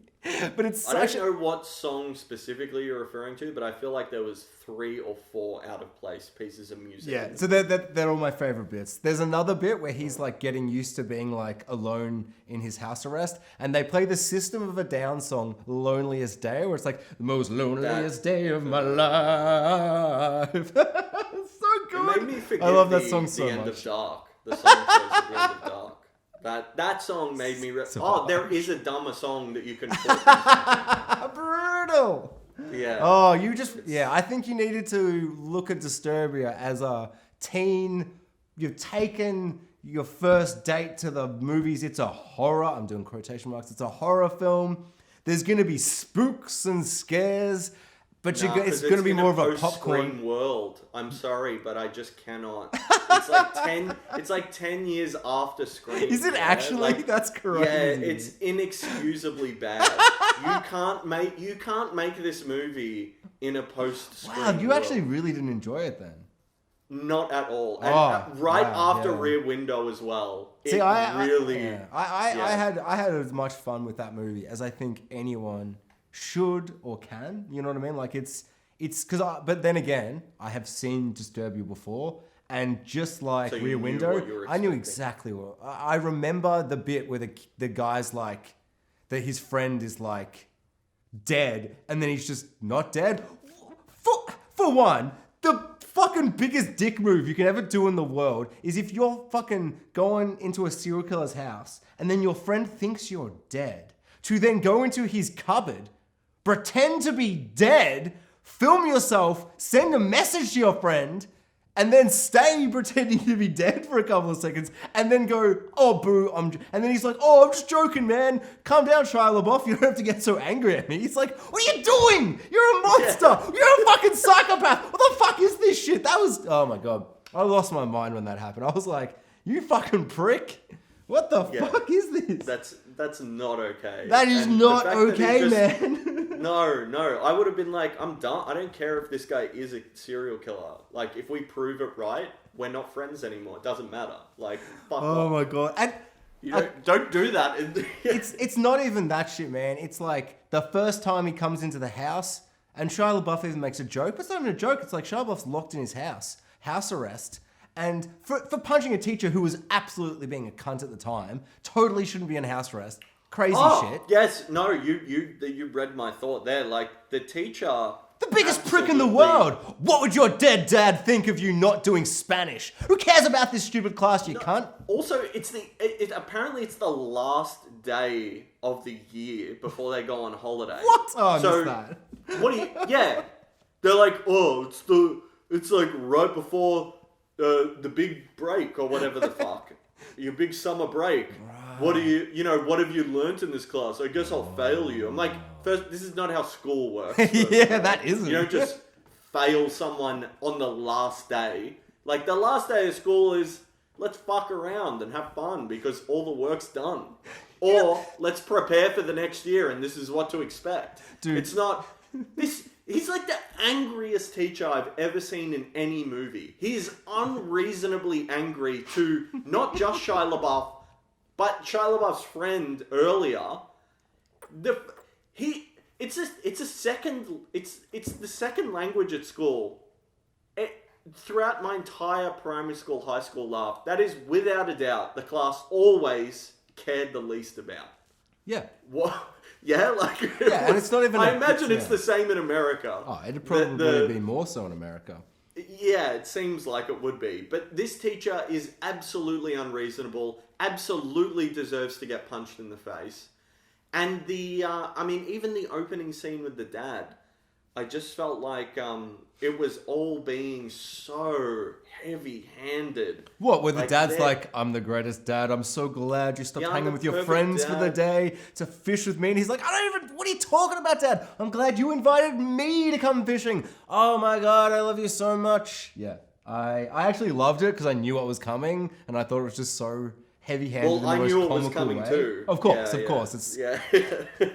But it's I don't know what song specifically you're referring to, but I feel like there was 3 or 4 out of place pieces of music. Yeah, so they're all my favorite bits. There's another bit where he's like getting used to being like alone in his house arrest, and they play the System of a Down song, Loneliest Day, where it's like, the most loneliest day of my life. It's so good. It made me forget I love that song so the End much. of Dark. The song says at the End of Dark. That song made me... there is a dumber song that you can put. Brutal! Yeah. Oh, I think you needed to look at Disturbia as a teen. You've taken your first date to the movies. It's a horror. I'm doing quotation marks. It's a horror film. There's going to be spooks and scares, but it's going to be more of a popcorn world. I'm sorry, but I just cannot. It's like 10 years after Scream. Is it actually? Like, that's crazy. Yeah, it's inexcusably bad. You can't make this movie in a post-Scream Wow, you world. actually really didn't enjoy it then. Not at all. And after Rear Window as well. I had as much fun with that movie as I think anyone should or can. You know what I mean? Like it's because but then again, I have seen Disturbia before, and just like Rear Window, I knew exactly what. I remember the bit where the guy's like that his friend is like dead, and then he's just not dead. For one, the fucking biggest dick move you can ever do in the world is if you're fucking going into a serial killer's house and then your friend thinks you're dead, to then go into his cupboard, pretend to be dead, film yourself, send a message to your friend, and then stay pretending to be dead for a couple of seconds, and then go, oh, boo, and then he's like, oh, I'm just joking, man. Calm down, Shia LaBeouf. You don't have to get so angry at me. He's like, what are you doing? You're a monster. Yeah. You're a fucking psychopath. What the fuck is this shit? That was, oh my God. I lost my mind when that happened. I was like, you fucking prick. What the fuck is this? That's not okay. That is not okay, man. No. I would have been like, I'm done. I don't care if this guy is a serial killer. Like, if we prove it right, we're not friends anymore. It doesn't matter. Like, fuck off. Oh my God. And don't do that. It's not even that shit, man. It's like the first time he comes into the house and Shia LaBeouf even makes a joke. But it's not even a joke. It's like Shia LaBeouf's locked in his house arrest. And for punching a teacher who was absolutely being a cunt at the time, totally shouldn't be in house arrest. Crazy shit. Yes, no, you read my thought there. Like, the teacher... The biggest prick in the world! What would your dead dad think of you not doing Spanish? Who cares about this stupid class, you cunt? Also, apparently it's the last day of the year before they go on holiday. What? Oh, I missed that. What do you... Yeah. They're like, oh, it's like right before... the big break or whatever the fuck. Your big summer break. Right. What have you learnt in this class? I guess I'll fail you. I'm like, first, this is not how school works. Yeah, that isn't. You don't just fail someone on the last day. Like, the last day of school is, let's fuck around and have fun because all the work's done. Or, let's prepare for the next year and this is what to expect. Dude. It's not... He's like the angriest teacher I've ever seen in any movie. He's unreasonably angry to not just Shia LaBeouf, but Shia LaBeouf's friend earlier. It's the second language at school. Throughout my entire primary school, high school life, that is without a doubt the class always cared the least about. Yeah. What? Yeah, like... Yeah, and it's not even... I imagine it's the same in America. Oh, it'd probably be more so in America. Yeah, it seems like it would be. But this teacher is absolutely unreasonable, absolutely deserves to get punched in the face. And even the opening scene with the dad, I just felt like it was all being so heavy-handed. What, where the dad's they're- like, I'm the greatest dad. I'm so glad you stopped Yeah, I'm hanging the with your perfect friends for the dad." day to fish with me. And he's like, I don't even, what are you talking about, Dad? I'm glad you invited me to come fishing. Oh my God, I love you so much. Yeah, I actually loved it because I knew what was coming and I thought it was just so heavy-handed in Well, the I most knew it was comical coming way. too. Of course. It's Yeah.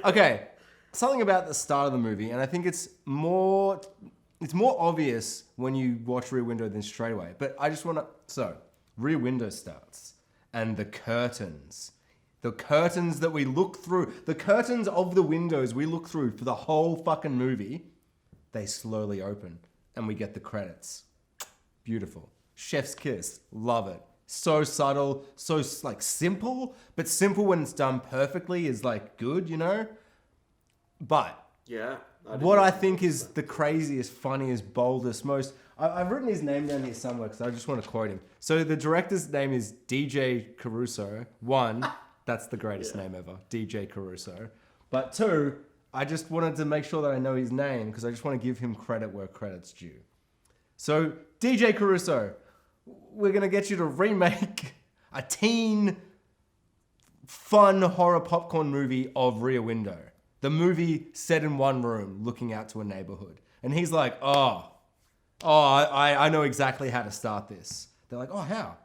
okay. Something about the start of the movie, and I think it's more obvious when you watch Rear Window than straight away. But I just want to... So, Rear Window starts, and the curtains that we look through, the curtains of the windows we look through for the whole fucking movie, they slowly open, and we get the credits. Beautiful. Chef's kiss. Love it. So subtle, so like simple, but simple when it's done perfectly is like good, you know? But Yeah. what I think is the craziest, funniest, boldest, most... I've written his name down here somewhere because I just want to quote him. So the director's name is DJ Caruso. One, that's the greatest name ever. DJ Caruso. But two, I just wanted to make sure that I know his name because I just want to give him credit where credit's due. So DJ Caruso, we're going to get you to remake a teen, fun horror popcorn movie of Rear Window. The movie set in one room, looking out to a neighborhood. And he's like, I know exactly how to start this. They're like, oh, how?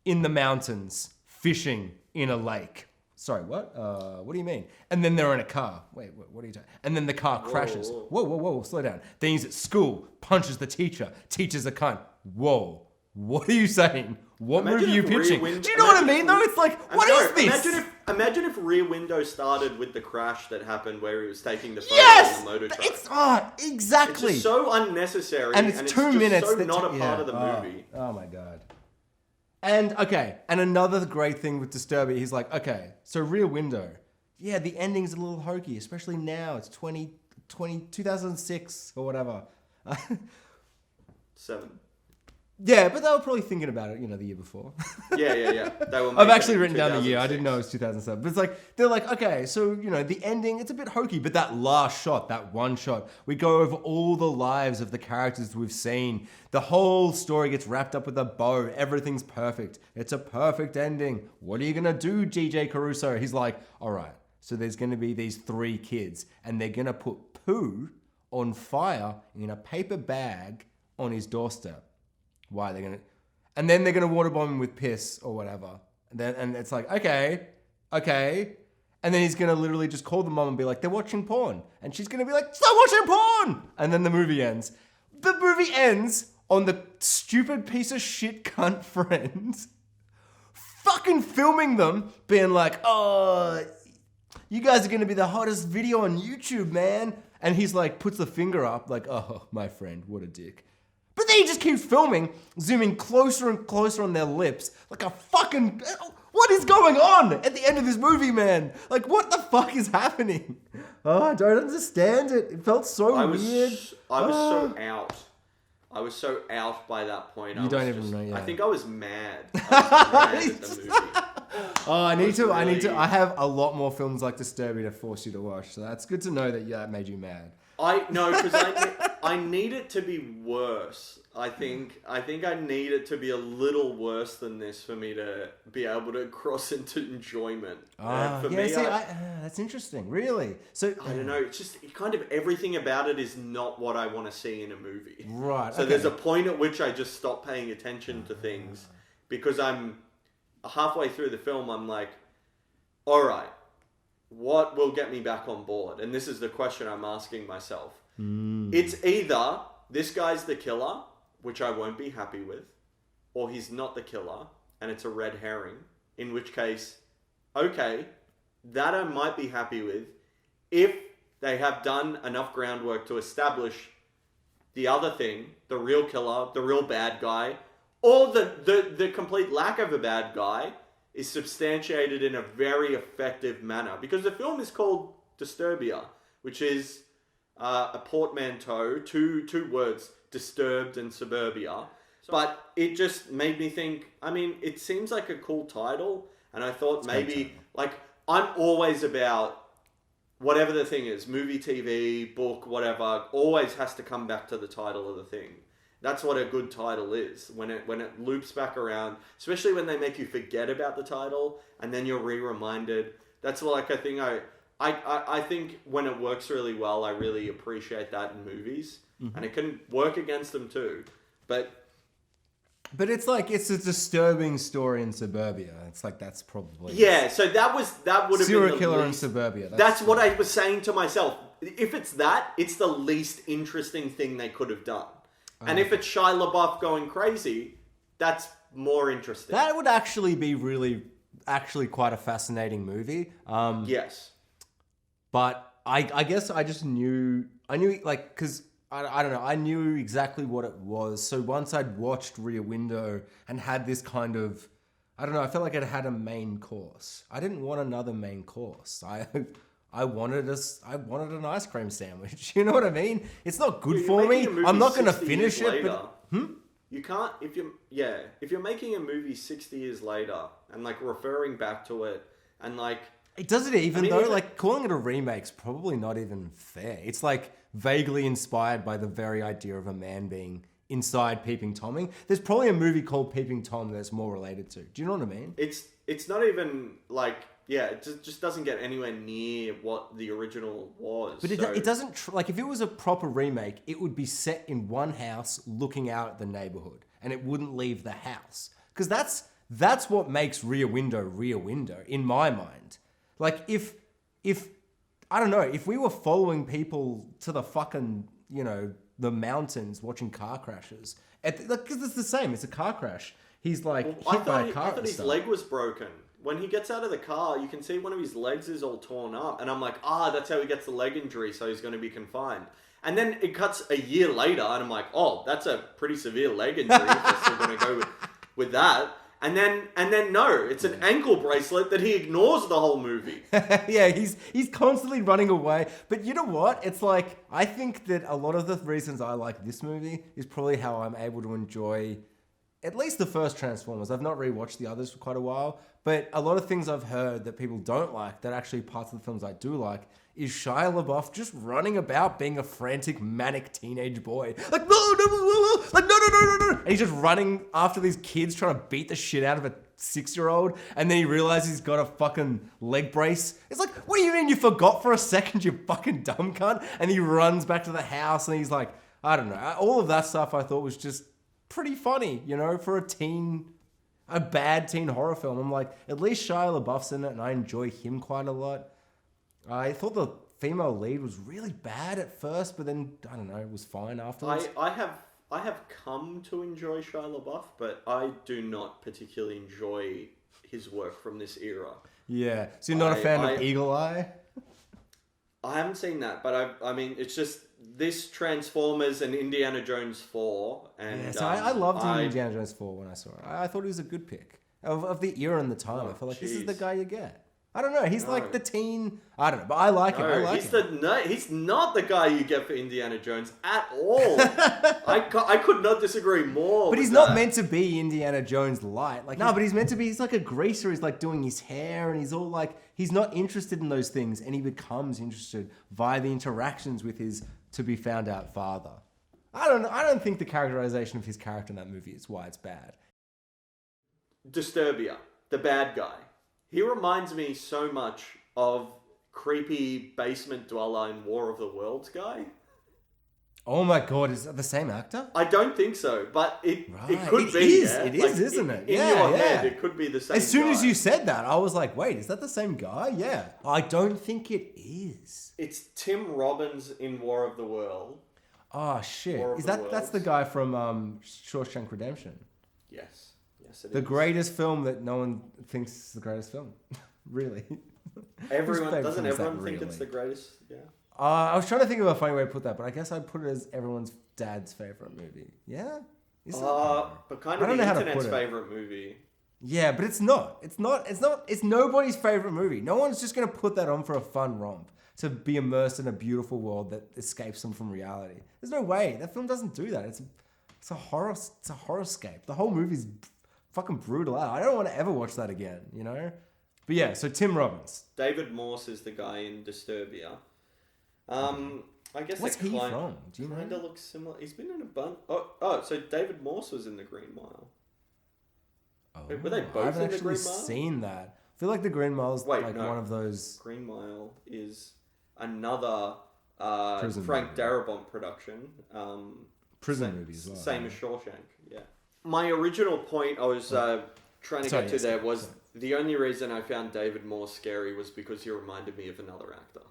In the mountains, fishing in a lake. Sorry, what? What do you mean? And then they're in a car. Wait, what are you talking? And then the car crashes. Whoa, slow down. Then he's at school, punches the teacher. Teacher's a cunt. Whoa, what are you saying? What movie are you pitching? Do you know what I mean, though? It's like, what is this? Imagine if Rear Window started with the crash that happened where he was taking the photo Yes! on the motor truck. Exactly. It's just so unnecessary, and it's 2 minutes. so not a part of the movie. Oh my God. And another great thing with Disturbia, he's like, okay, so Rear Window. Yeah, the ending's a little hokey, especially now. It's 2006 or whatever. 7. Yeah, but they were probably thinking about it, the year before. Yeah. They were I've actually written down the year. 2006. I didn't know it was 2007. But it's like, they're like, okay, so, the ending, it's a bit hokey, but that last shot, that one shot, we go over all the lives of the characters we've seen. The whole story gets wrapped up with a bow. Everything's perfect. It's a perfect ending. What are you going to do, DJ Caruso? He's like, all right, so there's going to be these 3 kids, and they're going to put poo on fire in a paper bag on his doorstep. Why they're gonna, and then they're gonna waterbomb him with piss or whatever. And it's like, okay, and then he's gonna literally just call the mom and be like, they're watching porn, and she's gonna be like, stop watching porn, and then the movie ends. The movie ends on the stupid piece of shit cunt friend fucking filming them, being like, oh, you guys are gonna be the hottest video on YouTube, man. And he's like, puts the finger up, like, oh, my friend, what a dick. But then he just keeps filming, zooming closer and closer on their lips, like a fucking... What is going on at the end of this movie, man? Like, what the fuck is happening? Oh, I don't understand it. It felt so weird. I was so out. I was so out by that point. You don't even know yet. I think I was mad. I was mad at the movie. Oh, I need to. I have a lot more films like Disturbia to force you to watch, so that's good to know that that made you mad. Because I need it to be worse. I think I need it to be a little worse than this for me to be able to cross into enjoyment. That's interesting. Really? So I don't know. It's just kind of everything about it is not what I want to see in a movie. Right. So there's a point at which I just stop paying attention to things because I'm halfway through the film. I'm like, all right, what will get me back on board? And this is the question I'm asking myself. It's either this guy's the killer, which I won't be happy with, or he's not the killer, and it's a red herring, in which case, okay, that I might be happy with if they have done enough groundwork to establish the other thing, the real killer, the real bad guy, or the complete lack of a bad guy is substantiated in a very effective manner. Because the film is called Disturbia, which is a portmanteau, two words, disturbed and suburbia. But it just made me think, I mean, it seems like a cool title. And I thought maybe, like, I'm always about whatever the thing is, movie, TV, book, whatever, always has to come back to the title of the thing. That's what a good title is. When it loops back around, especially when they make you forget about the title and then you're reminded. That's like a thing I think when it works really well, I really appreciate that in movies. And it can work against them too. But it's like, it's a disturbing story in Suburbia. It's like, that's probably... Yeah, so that would have been Serial killer in Suburbia. That's what I was saying to myself. If it's that, it's the least interesting thing they could have done. And if it's Shia LaBeouf going crazy, that's more interesting. That would actually be actually quite a fascinating movie. Yes. But I guess I just knew like, because I don't know, I knew exactly what it was. So once I'd watched Rear Window and had this kind of, I don't know, I felt like it had a main course. I didn't want another main course. I wanted an ice cream sandwich. You know what I mean? It's not good for me. I'm not going to finish it. But, You can't, if you're making a movie 60 years later and like referring back to it and like... It doesn't even though, like calling it a remake's probably not even fair. It's like vaguely inspired by the very idea of a man being inside Peeping Tomming. There's probably a movie called Peeping Tom that's more related to. Do you know what I mean? It's not even like... Yeah, it just doesn't get anywhere near what the original was. But it doesn't... like, if it was a proper remake, it would be set in one house looking out at the neighborhood. And it wouldn't leave the house. Because that's what makes Rear Window, in my mind. Like, if... I don't know, if we were following people to the fucking, the mountains watching car crashes... Because it's the same, it's a car crash. He's like hit by a car. I thought his leg was broken. When he gets out of the car, you can see one of his legs is all torn up. And I'm like, that's how he gets the leg injury, so he's going to be confined. And then it cuts a year later, and I'm like, that's a pretty severe leg injury if they're still going to go with that. And then no, it's an ankle bracelet that he ignores the whole movie. Yeah, he's constantly running away. But you know what? It's like, I think that a lot of the reasons I like this movie is probably how I'm able to enjoy at least the first Transformers. I've not rewatched the others for quite a while, but a lot of things I've heard that people don't like, that actually parts of the films I do like, is Shia LaBeouf just running about being a frantic, manic teenage boy. Like, no, like, no. And he's just running after these kids trying to beat the shit out of a 6-year-old, and then he realizes he's got a fucking leg brace. It's like, what do you mean you forgot for a second, you fucking dumb cunt? And he runs back to the house, and he's like, I don't know. All of that stuff I thought was just pretty funny, for a bad teen horror film. I'm like, at least Shia LaBeouf's in it, and I enjoy him quite a lot. I thought the female lead was really bad at first, but then, I don't know, it was fine afterwards. I have come to enjoy Shia LaBeouf, but I do not particularly enjoy his work from this era. Yeah, so you're not a fan of Eagle Eye? I haven't seen that, but I mean, it's just this Transformers and Indiana Jones 4. And yeah, so I loved Indiana Jones 4 when I saw it. I thought he was a good pick of the era and the time. I felt like this is the guy you get. I don't know. He's like the teen. I don't know, but I like him. I like him. He's not the guy you get for Indiana Jones at all. I could not disagree more. But he's not meant to be Indiana Jones light. Like, no, but he's meant to be. He's like a greaser. He's like doing his hair, and he's all like, he's not interested in those things, and he becomes interested via the interactions with his to be found out father. I don't think the characterization of his character in that movie is why it's bad. Disturbia, the bad guy. He reminds me so much of creepy basement dweller in War of the Worlds guy. Oh my god, is that the same actor? I don't think so, but it could be. It is, isn't it? In your head, it could be the same As soon guy. as you said that, I was like, wait, is that the same guy? Yeah. I don't think it is. It's Tim Robbins in War of the World. Oh, shit. That's the guy from Shawshank Redemption? Yes. Yes, it the is. Greatest film that no one thinks is the greatest film. Really. Doesn't everyone think it's the greatest? Yeah. I was trying to think of a funny way to put that, but I guess I'd put it as everyone's dad's favorite movie. Yeah? But kind of the internet's favorite movie. Yeah, but it's not. It's nobody's favorite movie. No one's just going to put that on for a fun romp, to be immersed in a beautiful world that escapes them from reality. There's no way. That film doesn't do that. It's a horrorscape. The whole movie's fucking brutal out. I don't want to ever watch that again, But yeah, so Tim Robbins. David Morse is the guy in Disturbia. I guess What's he from? Do you know? Kind of looks similar. He's been in a bunch. Oh, so David Morse was in The Green Mile. Oh, Wait, were they both I've in The actually Green Mile? seen that. I feel like The Green Mile is one of those... Green Mile is another Prison Frank movie. Darabont production. Prison movie as well. Same as Shawshank, yeah. My original point I was trying to get to there was the only reason I found David Morse scary was because he reminded me of another actor.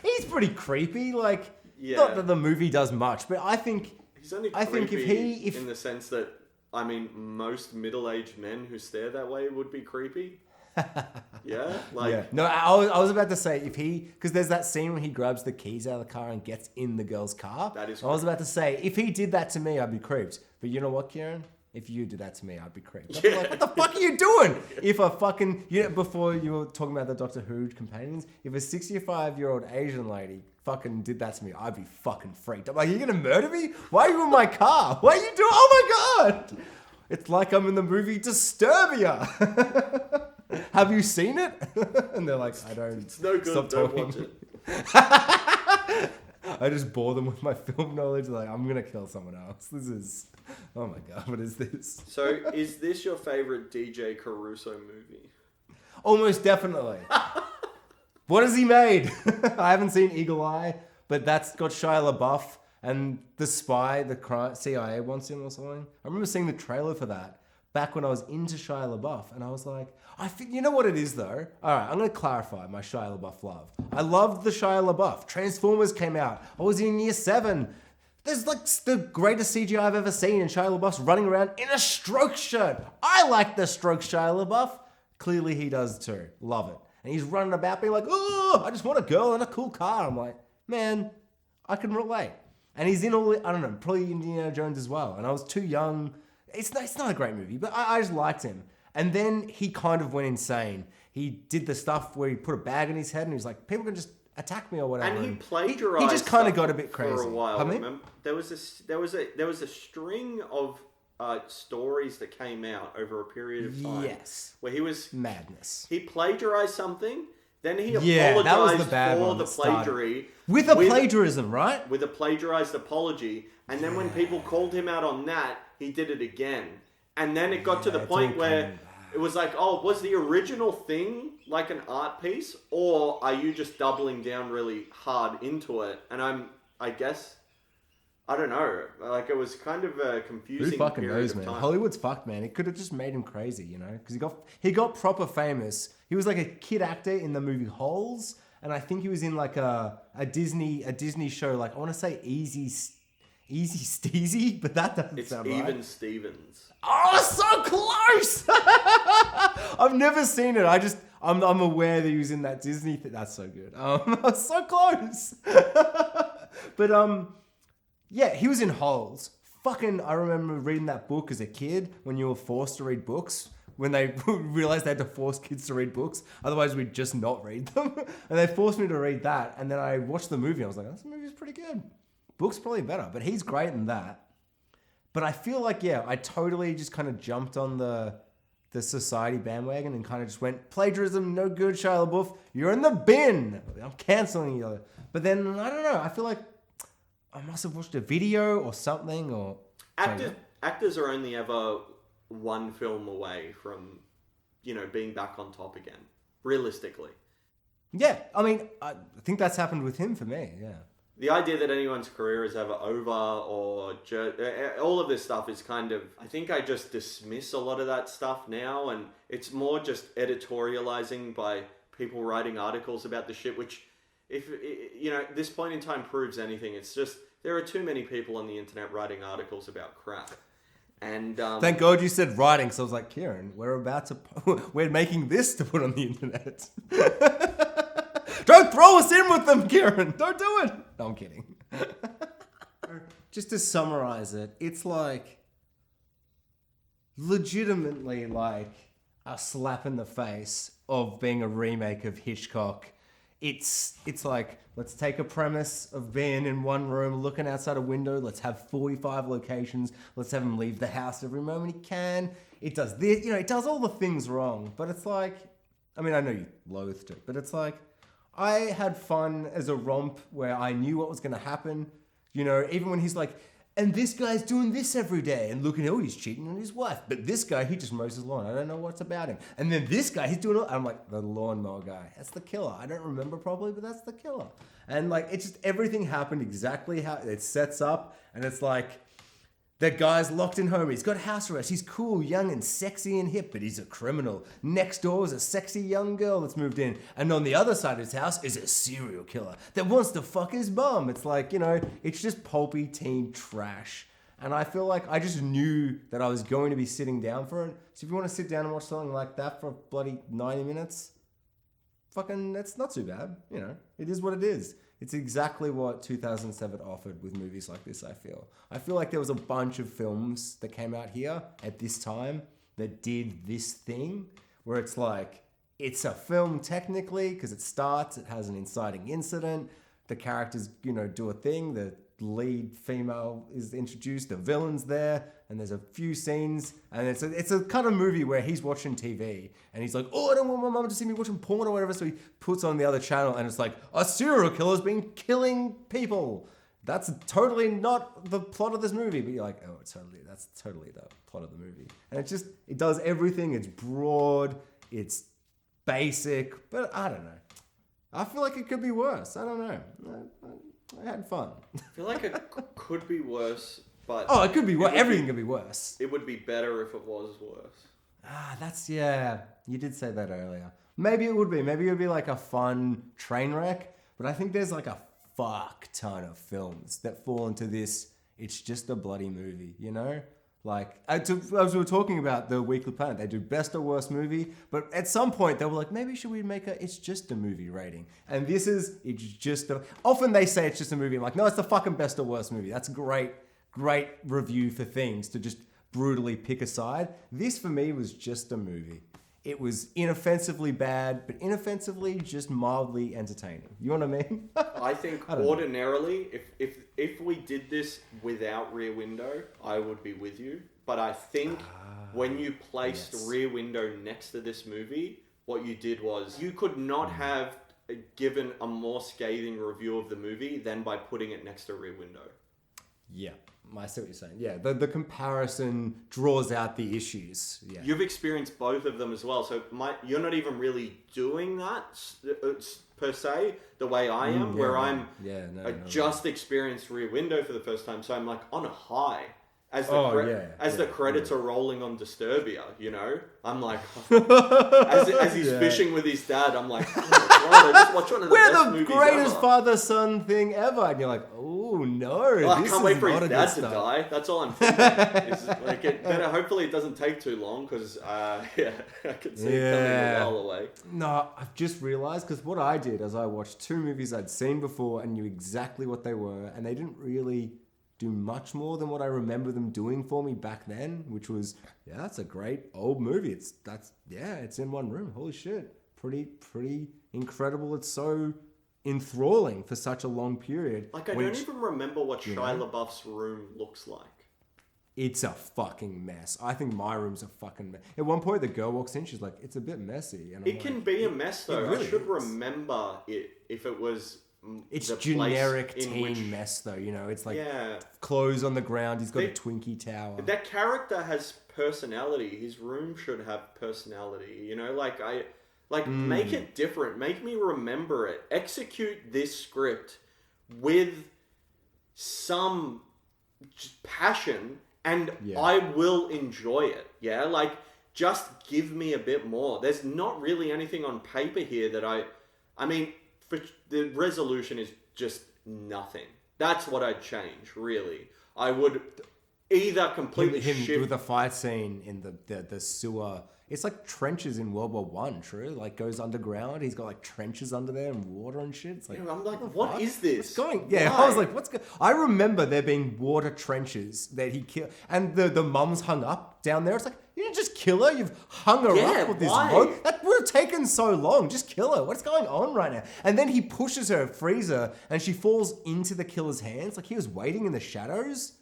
He's pretty creepy. Like, Yeah. not that the movie does much, but I think... He's only creepy I think if in the sense that, I mean, most middle-aged men who stare that way would be creepy. Yeah? Like, yeah. No, I was about to say, if he... Because there's that scene when he grabs the keys out of the car and gets in the girl's car. That is I was about to say, if he did that to me, I'd be creeped. But you know what, Kieran? If you did that to me, I'd be creeped. I'd be like, what the fuck are you doing? If a fucking... before you were talking about the Doctor Who companions, if a 65-year-old Asian lady fucking did that to me, I'd be fucking freaked. I'm like, you're gonna murder me? Why are you in my car? What are you doing? Oh my God! It's like I'm in the movie Disturbia. Have you seen it? And they're like, I don't. it's no good, Stop don't talking. watch it. I just bore them with my film knowledge. Like, I'm gonna kill someone else. This is... Oh my God, what is this? So, is this your favorite DJ Caruso movie? Almost definitely. What has he made? I haven't seen Eagle Eye, but that's got Shia LaBeouf and the spy, the CIA wants him or something. I remember seeing the trailer for that back when I was into Shia LaBeouf, and I was like, you know what it is though? All right, I'm going to clarify my Shia LaBeouf love. I loved the Shia LaBeouf. Transformers came out. I was in year 7. There's like the greatest CGI I've ever seen, and Shia LaBeouf's running around in a stroke shirt. I like the stroke Shia LaBeouf. Clearly he does too. Love it. And he's running about being like, oh, I just want a girl in a cool car. I'm like, man, I can relate. And he's in all, I don't know, probably Indiana Jones as well. And I was too young. It's not a great movie, but I just liked him. And then he kind of went insane. He did the stuff where he put a bag in his head and he was like, people can just attack me or whatever. And he plagiarized. He just kind of got a bit crazy for a while. Pardon me? Remember? There was a string of stories that came out over a period of time. Yes. Where he was madness. He plagiarized something. Then he that was apologized the bad for one the that started. plagiary. With a plagiarism, right? With a plagiarized apology. And then when people called him out on that, he did it again. And then it got to the point where it was like, oh, was the original thing like an art piece? Or are you just doubling down really hard into it? And I guess, I don't know. Like, it was kind of a confusing Who fucking period knows, of man? time. Hollywood's fucked, man. It could have just made him crazy, you know? Because he got proper famous. He was like a kid actor in the movie Holes, and I think he was in like a Disney show. Like, I want to say Easy Steezy, but that doesn't sound right. It's Even Stevens. Oh, so close! I've never seen it. I'm aware that he was in that Disney thing. That's so good. I was so close. But yeah, he was in Holes. Fucking, I remember reading that book as a kid when you were forced to read books. When they realized they had to force kids to read books. Otherwise, we'd just not read them. And they forced me to read that. And then I watched the movie. I was like, this movie's pretty good. Book's probably better. But he's great in that. But I feel like, yeah, I totally just kind of jumped on the society bandwagon and kind of just went, plagiarism, no good, Shia LaBeouf. You're in the bin. I'm canceling you. But then, I don't know. I feel like I must have watched a video or something. Or Actors are only ever one film away from, being back on top again. Realistically. Yeah. I mean, I think that's happened with him for me. Yeah. The idea that anyone's career is ever over or all of this stuff is kind of... I think I just dismiss a lot of that stuff now, and it's more just editorializing by people writing articles about the shit, which, if this point in time proves anything, it's just there are too many people on the internet writing articles about crap. And thank God you said writing, so I was like, Kieran, we're making this to put on the internet. Don't throw us in with them, Kieran. Don't do it. No, I'm kidding. Just to summarize it, it's like legitimately like a slap in the face of being a remake of Hitchcock. It's like, let's take a premise of being in one room, looking outside a window. Let's have 45 locations. Let's have him leave the house every moment he can. it does this, it does all the things wrong. But it's like, I mean, I know you loathed it, but it's like, I had fun as a romp where I knew what was going to happen. Even when he's like, and this guy's doing this every day, and looking, he's cheating on his wife. But this guy, he just mows his lawn. I don't know what's about him. And then this guy, he's doing I'm like, the lawnmower guy. That's the killer. I don't remember properly, but that's the killer. And like, it's just everything happened exactly how it sets up. And it's like, that guy's locked in home. He's got house arrest. He's cool, young, and sexy and hip, but he's a criminal. Next door is a sexy young girl that's moved in. And on the other side of his house is a serial killer that wants to fuck his mum. It's like, it's just pulpy teen trash. And I feel like I just knew that I was going to be sitting down for it. So if you want to sit down and watch something like that for bloody 90 minutes, fucking, that's not too bad. It is what it is. It's exactly what 2007 offered with movies like this, I feel. I feel like there was a bunch of films that came out here at this time that did this thing where it's like, it's a film technically because it starts, it has an inciting incident, the characters, do a thing, the lead female is introduced, the villain's there, and there's a few scenes, and it's a kind of movie where he's watching TV, and he's like, I don't want my mum to see me watching porn or whatever, so he puts on the other channel, and it's like, a serial killer's been killing people. That's totally not the plot of this movie, but you're like, that's totally the plot of the movie. And it does everything, it's broad, it's basic, but I don't know. I feel like it could be worse. I don't know. I had fun. I feel like it could be worse, but... it could be worse. Everything could be worse. It would be better if it was worse. You did say that earlier. Maybe it would be. Maybe it would be like a fun train wreck, but I think there's like a fuck ton of films that fall into this, it's just a bloody movie, Like, as we were talking about the Weekly Planet, they do best or worst movie, but at some point they were like, maybe should we make it's just a movie rating? And it's just often they say it's just a movie. I'm like, no, it's the fucking best or worst movie. That's a great review for things to just brutally pick a side. This for me was just a movie. It was inoffensively bad, but inoffensively just mildly entertaining. You know what I mean? I think ordinarily, if we did this without Rear Window, I would be with you. But I think when you placed Rear Window next to this movie, what you did was you could not have given a more scathing review of the movie than by putting it next to Rear Window. Yeah. I see what you're saying. Yeah, the comparison draws out the issues. Yeah. You've experienced both of them as well, so you're not even really doing that per se the way I am, I just experienced Rear Window for the first time, so I'm like on a high. As the credits are rolling on Disturbia, I'm like, as he's fishing with his dad, I'm like, oh my God, I just watched one of the best movies ever. We're the greatest father-son thing ever, and you're like, oh no, I can't wait for his dad to die. That's all I'm thinking. Hopefully it doesn't take too long, because I can see it coming a while away. No, I've just realized, because what I did is I watched two movies I'd seen before and knew exactly what they were, and they didn't really do much more than what I remember them doing for me back then, which was, that's a great old movie. It's in one room. Holy shit. Pretty incredible. It's so enthralling for such a long period. Like, I don't even remember what Shia LaBeouf's room looks like. It's a fucking mess. I think my room's a fucking mess. At one point, the girl walks in, she's like, it's a bit messy. And it can be a mess, though. Really I should remember it if it was... It's generic teen mess, though. It's like clothes on the ground. He's got a Twinkie tower. That character has personality. His room should have personality. Make it different. Make me remember it. Execute this script with some passion, and I will enjoy it. Yeah, just give me a bit more. There's not really anything on paper here that I mean. For the resolution is just nothing. That's what I'd change, really. I would either completely shift... with the fight scene in the sewer. It's like trenches in World War I, true? Like, goes underground. He's got, like, trenches under there and water and shit. It's like, I'm like, what is this? What's going... Yeah, why? I was like, what's going... I remember there being water trenches that he killed. And the mum's hung up down there. It's like, you didn't just kill her. You've hung her up with this rope. That would have taken so long. Just kill her. What's going on right now? And then he pushes her, frees her, and she falls into the killer's hands. Like, he was waiting in the shadows.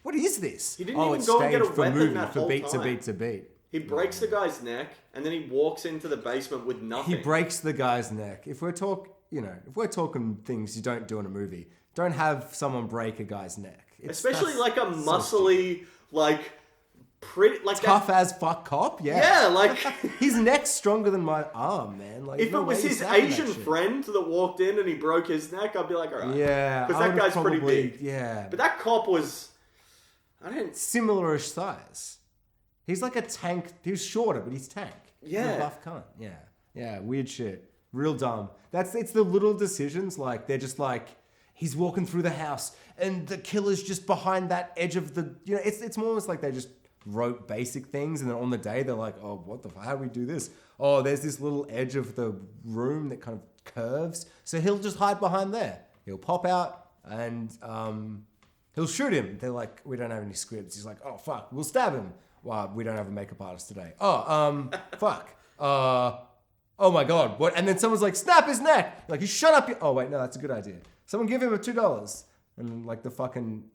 What is this? He didn't even go and get a weapon movie, that for whole beat time. to beat. He breaks the guy's neck, and then he walks into the basement with nothing. He breaks the guy's neck. If we're talking things you don't do in a movie, don't have someone break a guy's neck. Especially like a muscly, like pretty, like tough as fuck cop. Yeah, like his neck's stronger than my arm, man. Like if it was his Asian friend that walked in and he broke his neck, I'd be like, all right, yeah, because that guy's pretty big. Yeah, but that cop was, similar-ish size. He's like a tank. He was shorter, but he's tank. Yeah. He's a buff cunt. Yeah. Yeah. Weird shit. Real dumb. It's the little decisions. Like, they're just like, he's walking through the house and the killer's just behind that edge of the, it's almost like they just wrote basic things. And then on the day, they're like, oh, what the fuck? How do we do this? Oh, there's this little edge of the room that kind of curves. So he'll just hide behind there. He'll pop out and he'll shoot him. They're like, we don't have any scripts. He's like, oh, fuck, we'll stab him. Wow, we don't have a makeup artist today. Oh, fuck. Oh my God, what? And then someone's like, snap his neck. Like, you shut up. Oh wait, no, that's a good idea. Someone give him $2. And like the fucking,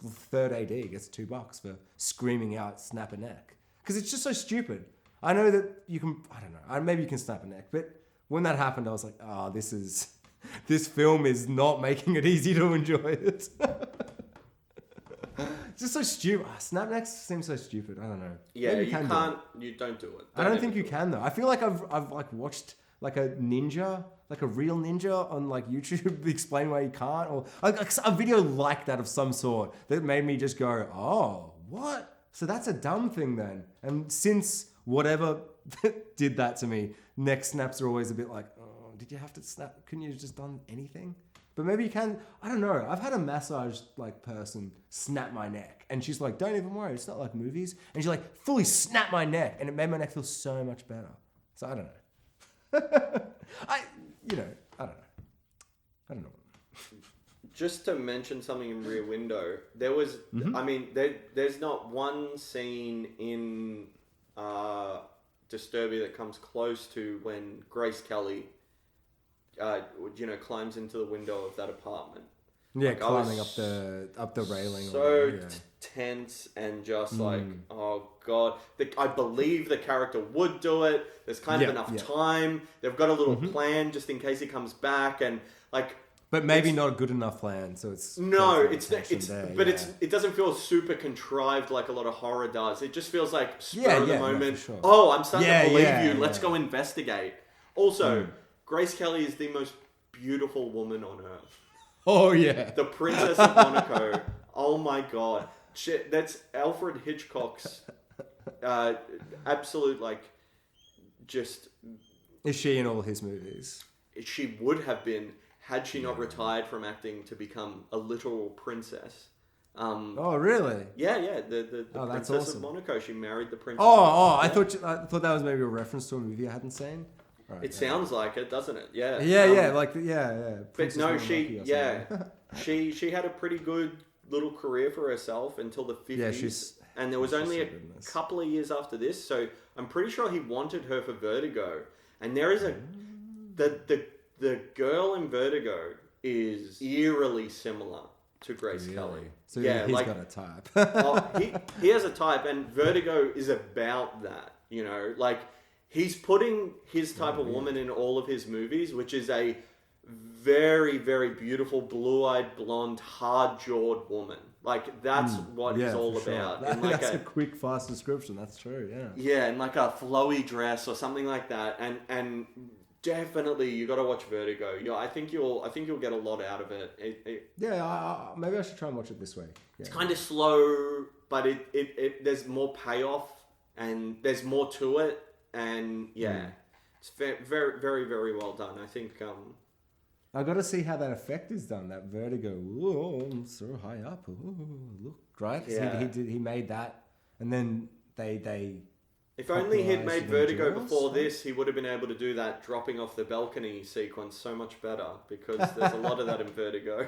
third AD gets $2 for screaming out, snap a neck. Because it's just so stupid. I know that you can, I don't know, maybe you can snap a neck. But when that happened, I was like, this film is not making it easy to enjoy it. It's just so stupid. Snap necks seems so stupid. I don't know. Yeah, maybe you can't. You don't do it. I don't think you can though. I feel like I've like watched like a ninja, like a real ninja on like YouTube explain why you can't, or like a video like that of some sort that made me just go, oh, what? So that's a dumb thing then. And since whatever did that to me, neck snaps are always a bit like, oh, did you have to snap? Couldn't you have just done anything? But maybe you can. I don't know. I've had a massage like person snap my neck, and she's like, "Don't even worry. It's not like movies." And she like fully snapped my neck, and it made my neck feel so much better. So I don't know. I don't know. Just to mention something in Rear Window, there was. I mean, there's not one scene in Disturbia that comes close to when Grace Kelly climbs into the window of that apartment. Yeah, like, climbing up the railing. So tense and just like, oh God. I believe the character would do it. There's kind of enough time. They've got a little plan just in case he comes back and like. But maybe not a good enough plan, so it's... No, it doesn't feel super contrived like a lot of horror does. It just feels like spur of the moment. No, sure. Oh, I'm starting to believe you. Let's go investigate. Also... Grace Kelly is the most beautiful woman on earth. Oh, yeah. The Princess of Monaco. Oh, my God. Shit, that's Alfred Hitchcock's absolute, like, just... Is she in all his movies? She would have been, had she not retired from acting to become a literal princess. Oh, really? Yeah. The Princess of Monaco. She married the Princess. I thought that was maybe a reference to a movie I hadn't seen. Right, it sounds like it, doesn't it? Yeah. Yeah. But no, she had a pretty good little career for herself until the 50s. And there was only a couple of years after this, so I'm pretty sure he wanted her for Vertigo. And there is the girl in Vertigo is eerily similar to Grace Kelly. So he's got a type. He has a type, and Vertigo is about that, like... He's putting his type of woman in all of his movies, which is a very, very beautiful, blue-eyed, blonde, hard-jawed woman. Like, that's what he's all about. Sure. That's a quick, fast description. That's true, yeah. Yeah, and like a flowy dress or something like that. And definitely, you got to watch Vertigo. I think you'll get a lot out of it. Maybe I should try and watch it this way. Yeah. It's kind of slow, but there's more payoff and there's more to it. And it's very, very, very, very well done. I think. I got to see how that effect is done. That Vertigo, I'm so high up. Look, right? Yeah. So he made that, and then they. If only he'd made Vertigo before this, he would have been able to do that dropping off the balcony sequence so much better, because there's a lot of that in Vertigo.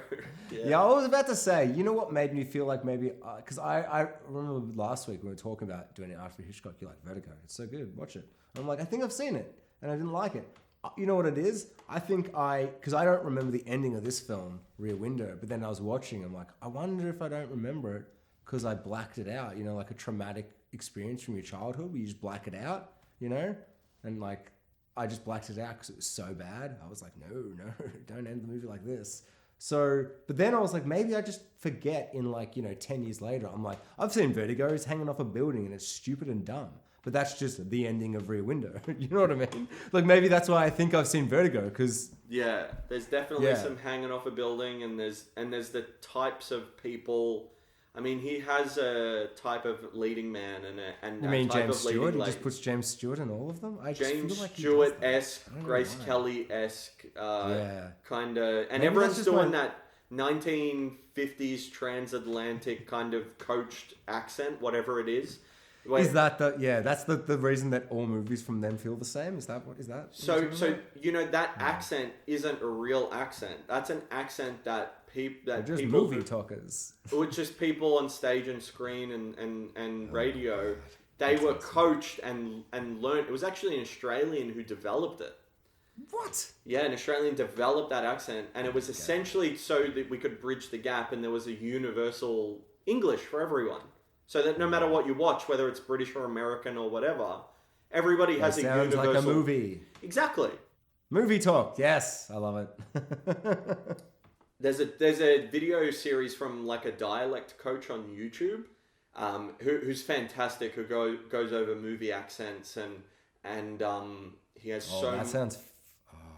Yeah, I was about to say, you know what made me feel like maybe... Because I remember last week we were talking about doing it after Hitchcock. You're like, Vertigo, it's so good, watch it. And I'm like, I think I've seen it, and I didn't like it. You know what it is? I think because I don't remember the ending of this film, Rear Window, but then I was watching, I'm like, I wonder if I don't remember it because I blacked it out, like a traumatic experience from your childhood where you just black it out, you know? And like, I just blacked it out because it was so bad. I was like, no, don't end the movie like this. So, but then I was like, maybe I just forget in like, 10 years later. I'm like, I've seen Vertigo, it's hanging off a building and it's stupid and dumb. But that's just the ending of Rear Window. You know what I mean? Like maybe that's why I think I've seen Vertigo, because... Yeah, there's definitely some hanging off a building, and there's the types of people... I mean, he has a type of leading man and you a mean type James of leading Stewart? He lady. just puts James Stewart in all of them? I just James feel like Stewart-esque, Grace Kelly-esque, kind of... And maybe everyone's doing that 1950s transatlantic kind of coached accent, whatever it is. Wait. Is that that's the reason that all movies from them feel the same? Is that? So that accent isn't a real accent. That's an accent that people just movie talkers. Or just people on stage and screen and radio. They were coached and learned. It was actually an Australian who developed it. What? Yeah, an Australian developed that accent, and it was essentially so that we could bridge the gap, and there was a universal English for everyone. So that no matter what you watch, whether it's British or American or whatever, everybody has a universal... Sounds like a movie. Exactly. Movie talk. Yes, I love it. There's a video series from like a dialect coach on YouTube, who's fantastic, who goes over movie accents and he has so... That sounds...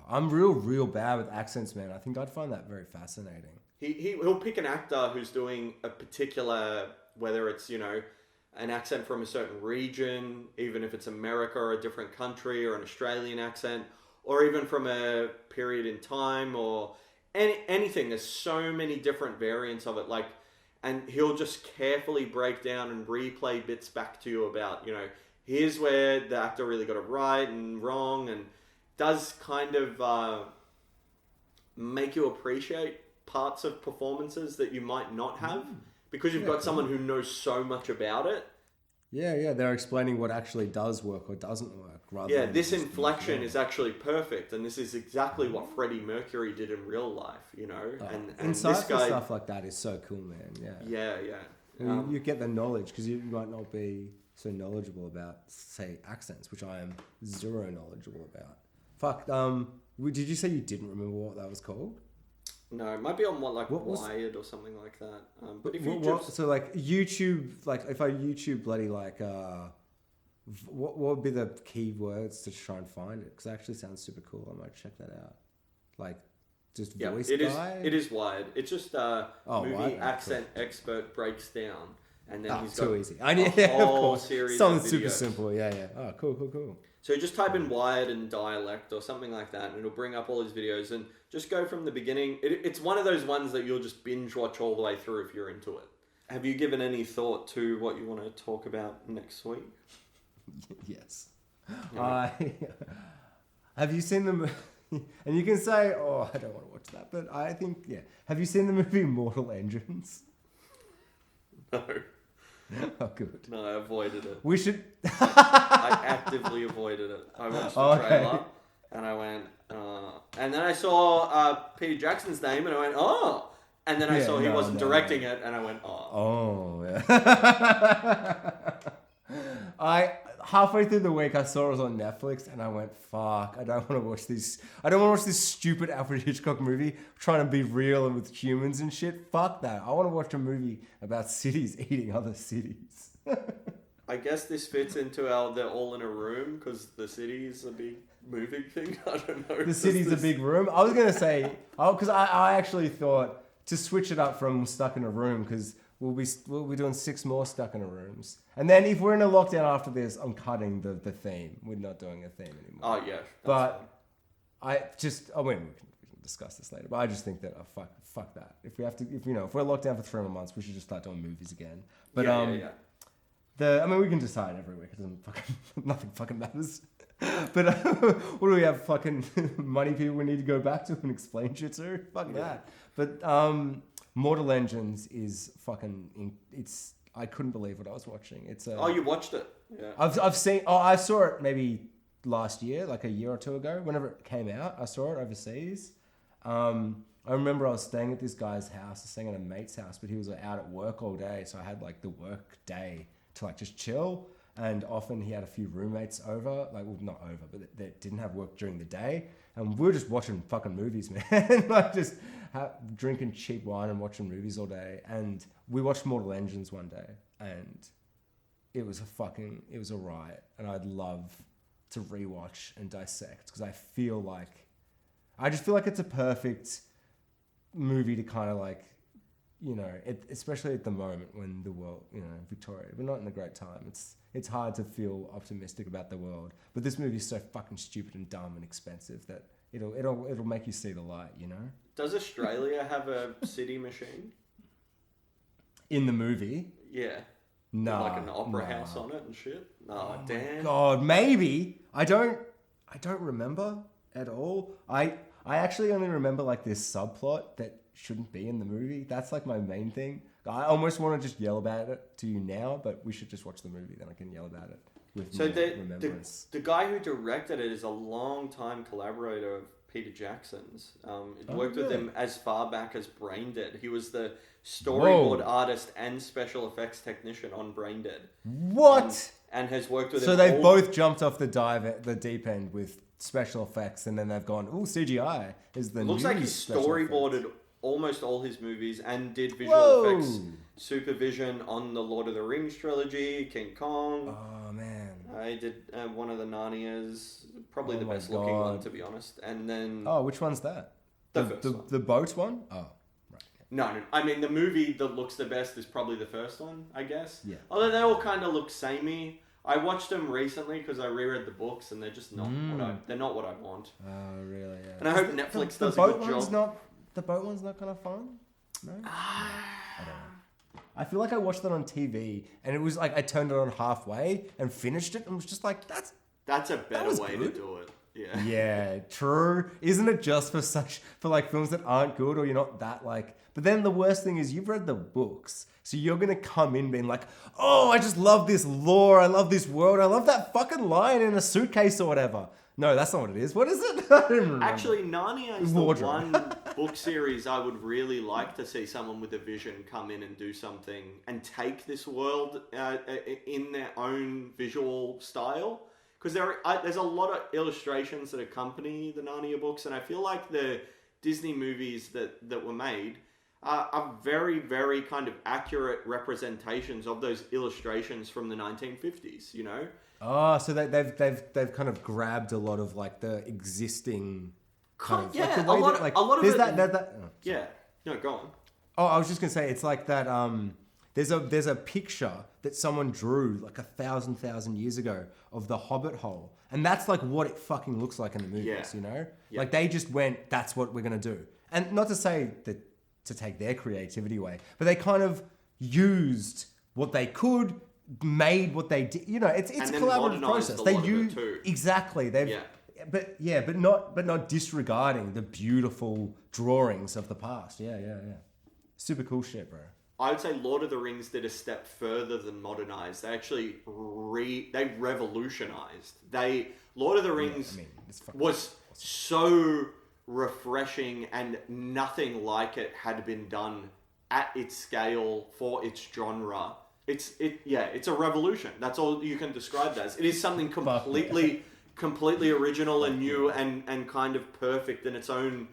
I'm real bad with accents, man. I think I'd find that very fascinating. He'll pick an actor who's doing a particular... Whether it's, an accent from a certain region, even if it's America or a different country, or an Australian accent, or even from a period in time, or anything. There's so many different variants of it. And he'll just carefully break down and replay bits back to you about, here's where the actor really got it right and wrong, and does kind of make you appreciate parts of performances that you might not have. Because you've got someone who knows so much about it. Yeah, they're explaining what actually does work or doesn't work. This inflection is actually perfect, and this is exactly what Freddie Mercury did in real life, And insightful this guy, stuff like that is so cool, man. Yeah. You get the knowledge, because you might not be so knowledgeable about, say, accents, which I am zero knowledgeable about. Fuck. Did you say you didn't remember what that was called? No, it might be on Wired or something like that. But if you so like YouTube, like if I YouTube bloody what would be the keywords to try and find it? Because it actually sounds super cool. I might check that out. Like just voice guy. It is Wired. It's just movie accent expert breaks down, and then he's got too easy. A whole series something of videos. super simple. Yeah. Oh, cool. So just type in Wired and dialect or something like that, and it'll bring up all his videos, and just go from the beginning. It's one of those ones that you'll just binge watch all the way through if you're into it. Have you given any thought to what you want to talk about next week? Yes. Have you seen the movie? And you can say, I don't want to watch that, but I think, Have you seen the movie Mortal Engines? No. Oh, good. No, I avoided it. We should... I actively avoided it. I watched the trailer, and I went, and then I saw Peter Jackson's name, and I went, oh! And then I saw he wasn't directing it, and I went, oh. Oh, yeah. Halfway through the week, I saw it was on Netflix, and I went, fuck, I don't want to watch this. I don't want to watch this stupid Alfred Hitchcock movie trying to be real and with humans and shit. Fuck that. I want to watch a movie about cities eating other cities. I guess this fits into they're all in a room because the city is a big moving thing. I don't know. The city's a big room. I was going to say, because I actually thought to switch it up from stuck in a room, because we'll be doing 6 more stuck in a rooms. And then if we're in a lockdown after this, I'm cutting the theme. We're not doing a theme anymore. Oh, yeah. But fine. We can discuss this later. But I just think that, fuck that. If we're locked down for 3 more months, we should just start doing movies again. But we can decide every week. Nothing fucking matters. But what do we have? Fucking money people we need to go back to and explain shit to? Fuck that. But Mortal Engines is fucking... I couldn't believe what I was watching. you watched it? Yeah. I've seen... I saw it maybe last year, like a year or two ago. Whenever it came out, I saw it overseas. I remember I was staying at this guy's house, staying at a mate's house, but he was out at work all day, so I had like the work day to like just chill. And often he had a few roommates over, like, well, not over, but that didn't have work during the day. And we were just watching fucking movies, man. Like, just drinking cheap wine and watching movies all day. And we watched Mortal Engines one day, and it was a riot. And I'd love to rewatch and dissect, because I just feel like it's a perfect movie to kind of like, you know, especially at the moment when the world, you know, Victoria, we're not in a great time. It's hard to feel optimistic about the world, but this movie is so fucking stupid and dumb and expensive that it'll make you see the light, you know? Does Australia have a city machine? In the movie? Yeah. No. Like an opera house on it and shit? Oh, damn. God, maybe. I don't remember at all. I actually only remember like this subplot that shouldn't be in the movie. That's like my main thing. I almost want to just yell about it to you now, but we should just watch the movie, then I can yell about it with remembrance. The guy who directed it is a long-time collaborator of Peter Jackson's. Worked with him as far back as Braindead. He was the storyboard artist and special effects technician on Braindead. What? And has worked with him. So they've both jumped off the deep end with special effects, and then they've gone, "Ooh, CGI is the new." Looks like he storyboarded almost all his movies and did visual effects supervision on the Lord of the Rings trilogy, King Kong. Oh man! I did one of the Narnias, probably the best looking one, to be honest. And then which one's that? The first one. The boat one? Oh, right. No, I mean the movie that looks the best is probably the first one, I guess. Yeah. Although they all kind of look samey. I watched them recently because I reread the books, and they're just not they're not what I want. Oh, really? Yeah. And I hope Netflix does a good job. The boat one's not kind of fun? No? I don't know. I feel like I watched that on TV, and it was like I turned it on halfway and finished it, and was just like, that's a better way to do it. Yeah. Yeah, true. Isn't it just for like films that aren't good, or you're not that like... But then the worst thing is you've read the books, so you're going to come in being like, oh, I just love this lore, I love this world, I love that fucking lion in a suitcase or whatever. No, that's not what it is. What is it? I don't remember. Actually, Narnia is the one book series I would really like to see someone with a vision come in and do something and take this world in their own visual style. Because there's a lot of illustrations that accompany the Narnia books, and I feel like the Disney movies that were made are very, very kind of accurate representations of those illustrations from the 1950s, you know? Oh, so they've kind of grabbed a lot of like the existing kind of... Yeah, like a lot of there's it... Yeah, no, go on. Oh, I was just going to say, it's like that... There's a picture that someone drew like 1,000 years ago of the Hobbit hole. And that's like what it fucking looks like in the movies, you know? Yeah. Like they just went, that's what we're going to do. And not to say that to take their creativity away, but they kind of used what they could, made what they did. You know, it's a collaborative process. They use exactly. But not disregarding the beautiful drawings of the past. Yeah. Super cool shit, bro. I would say Lord of the Rings did a step further than modernized. They actually they revolutionized. Lord of the Rings was so refreshing, and nothing like it had been done at its scale for its genre. It's a revolution. That's all you can describe it as. It is something completely original and new and kind of perfect in its own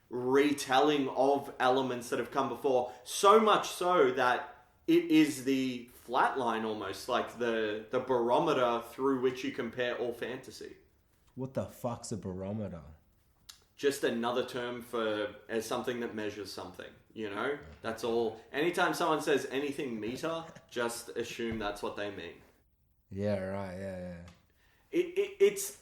retelling of elements that have come before. So much so that it is the flat line almost, like the barometer through which you compare all fantasy. What the fuck's a barometer? Just another term for as something that measures something, you know? That's all. Anytime someone says anything meter, just assume that's what they mean. Yeah, right, yeah. It's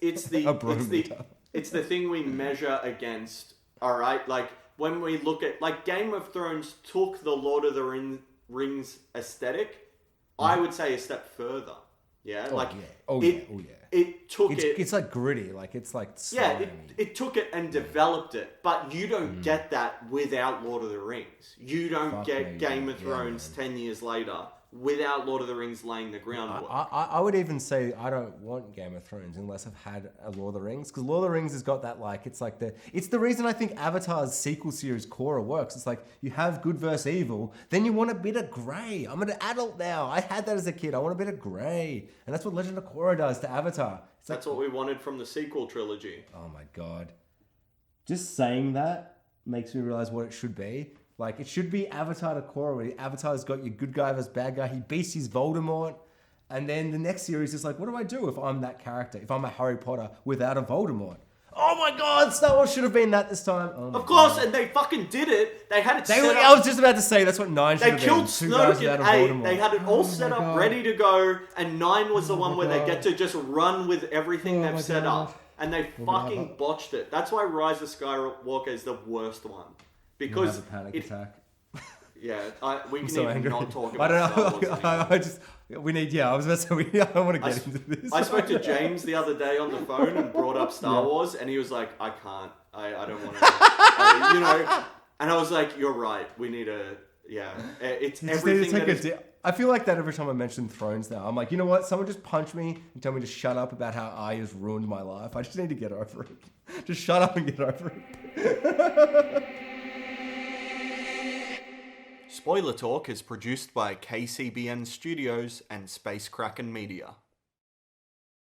the thing we measure against, all right? Like when we look at, like Game of Thrones took the Lord of the Rings aesthetic, I would say a step further. Yeah, It took it. It's like gritty, like it's like slimy. Yeah, it took it and developed it, but you don't get that without Lord of the Rings. You don't get Game of Thrones 10 years later without Lord of the Rings laying the groundwork. I would even say I don't want Game of Thrones unless I've had a Lord of the Rings, because Lord of the Rings has got that it's the reason I think Avatar's sequel series Korra works. It's like you have good versus evil, then you want a bit of grey. I'm an adult now. I had that as a kid. I want a bit of grey, and that's what Legend of Korra does to Avatar. That's what we wanted from the sequel trilogy. Oh my god, just saying that makes me realize what it should be. Like, it should be Avatar to Korra, where Avatar's got your good guy versus bad guy. He beats his Voldemort. And then the next series is like, what do I do if I'm that character? If I'm a Harry Potter without a Voldemort? Oh my god, Star Wars should have been that this time. Oh of course, and they fucking did it. They had it set up. I was just about to say, that's what 9 should have been. They killed Snoke in 8. They had it all set up, ready to go. And 9 was the one where they get to just run with everything they've set up. And they fucking botched it. That's why Rise of Skywalker is the worst one. Because have a panic attack. Yeah, we can so even angry. not talk about Star Wars anymore. I was about to say, I don't want to get into this. I spoke to James the other day on the phone and brought up Star Wars, and he was like, I can't. I don't want to. And I was like, you're right. We need a... Yeah, it's everything I feel like that every time I mention Thrones now. I'm like, you know what? Someone just punch me and tell me to shut up about how Arya's ruined my life. I just need to get over it. Just shut up and get over it. Spoiler Talk is produced by KCBN Studios and Space Kraken Media.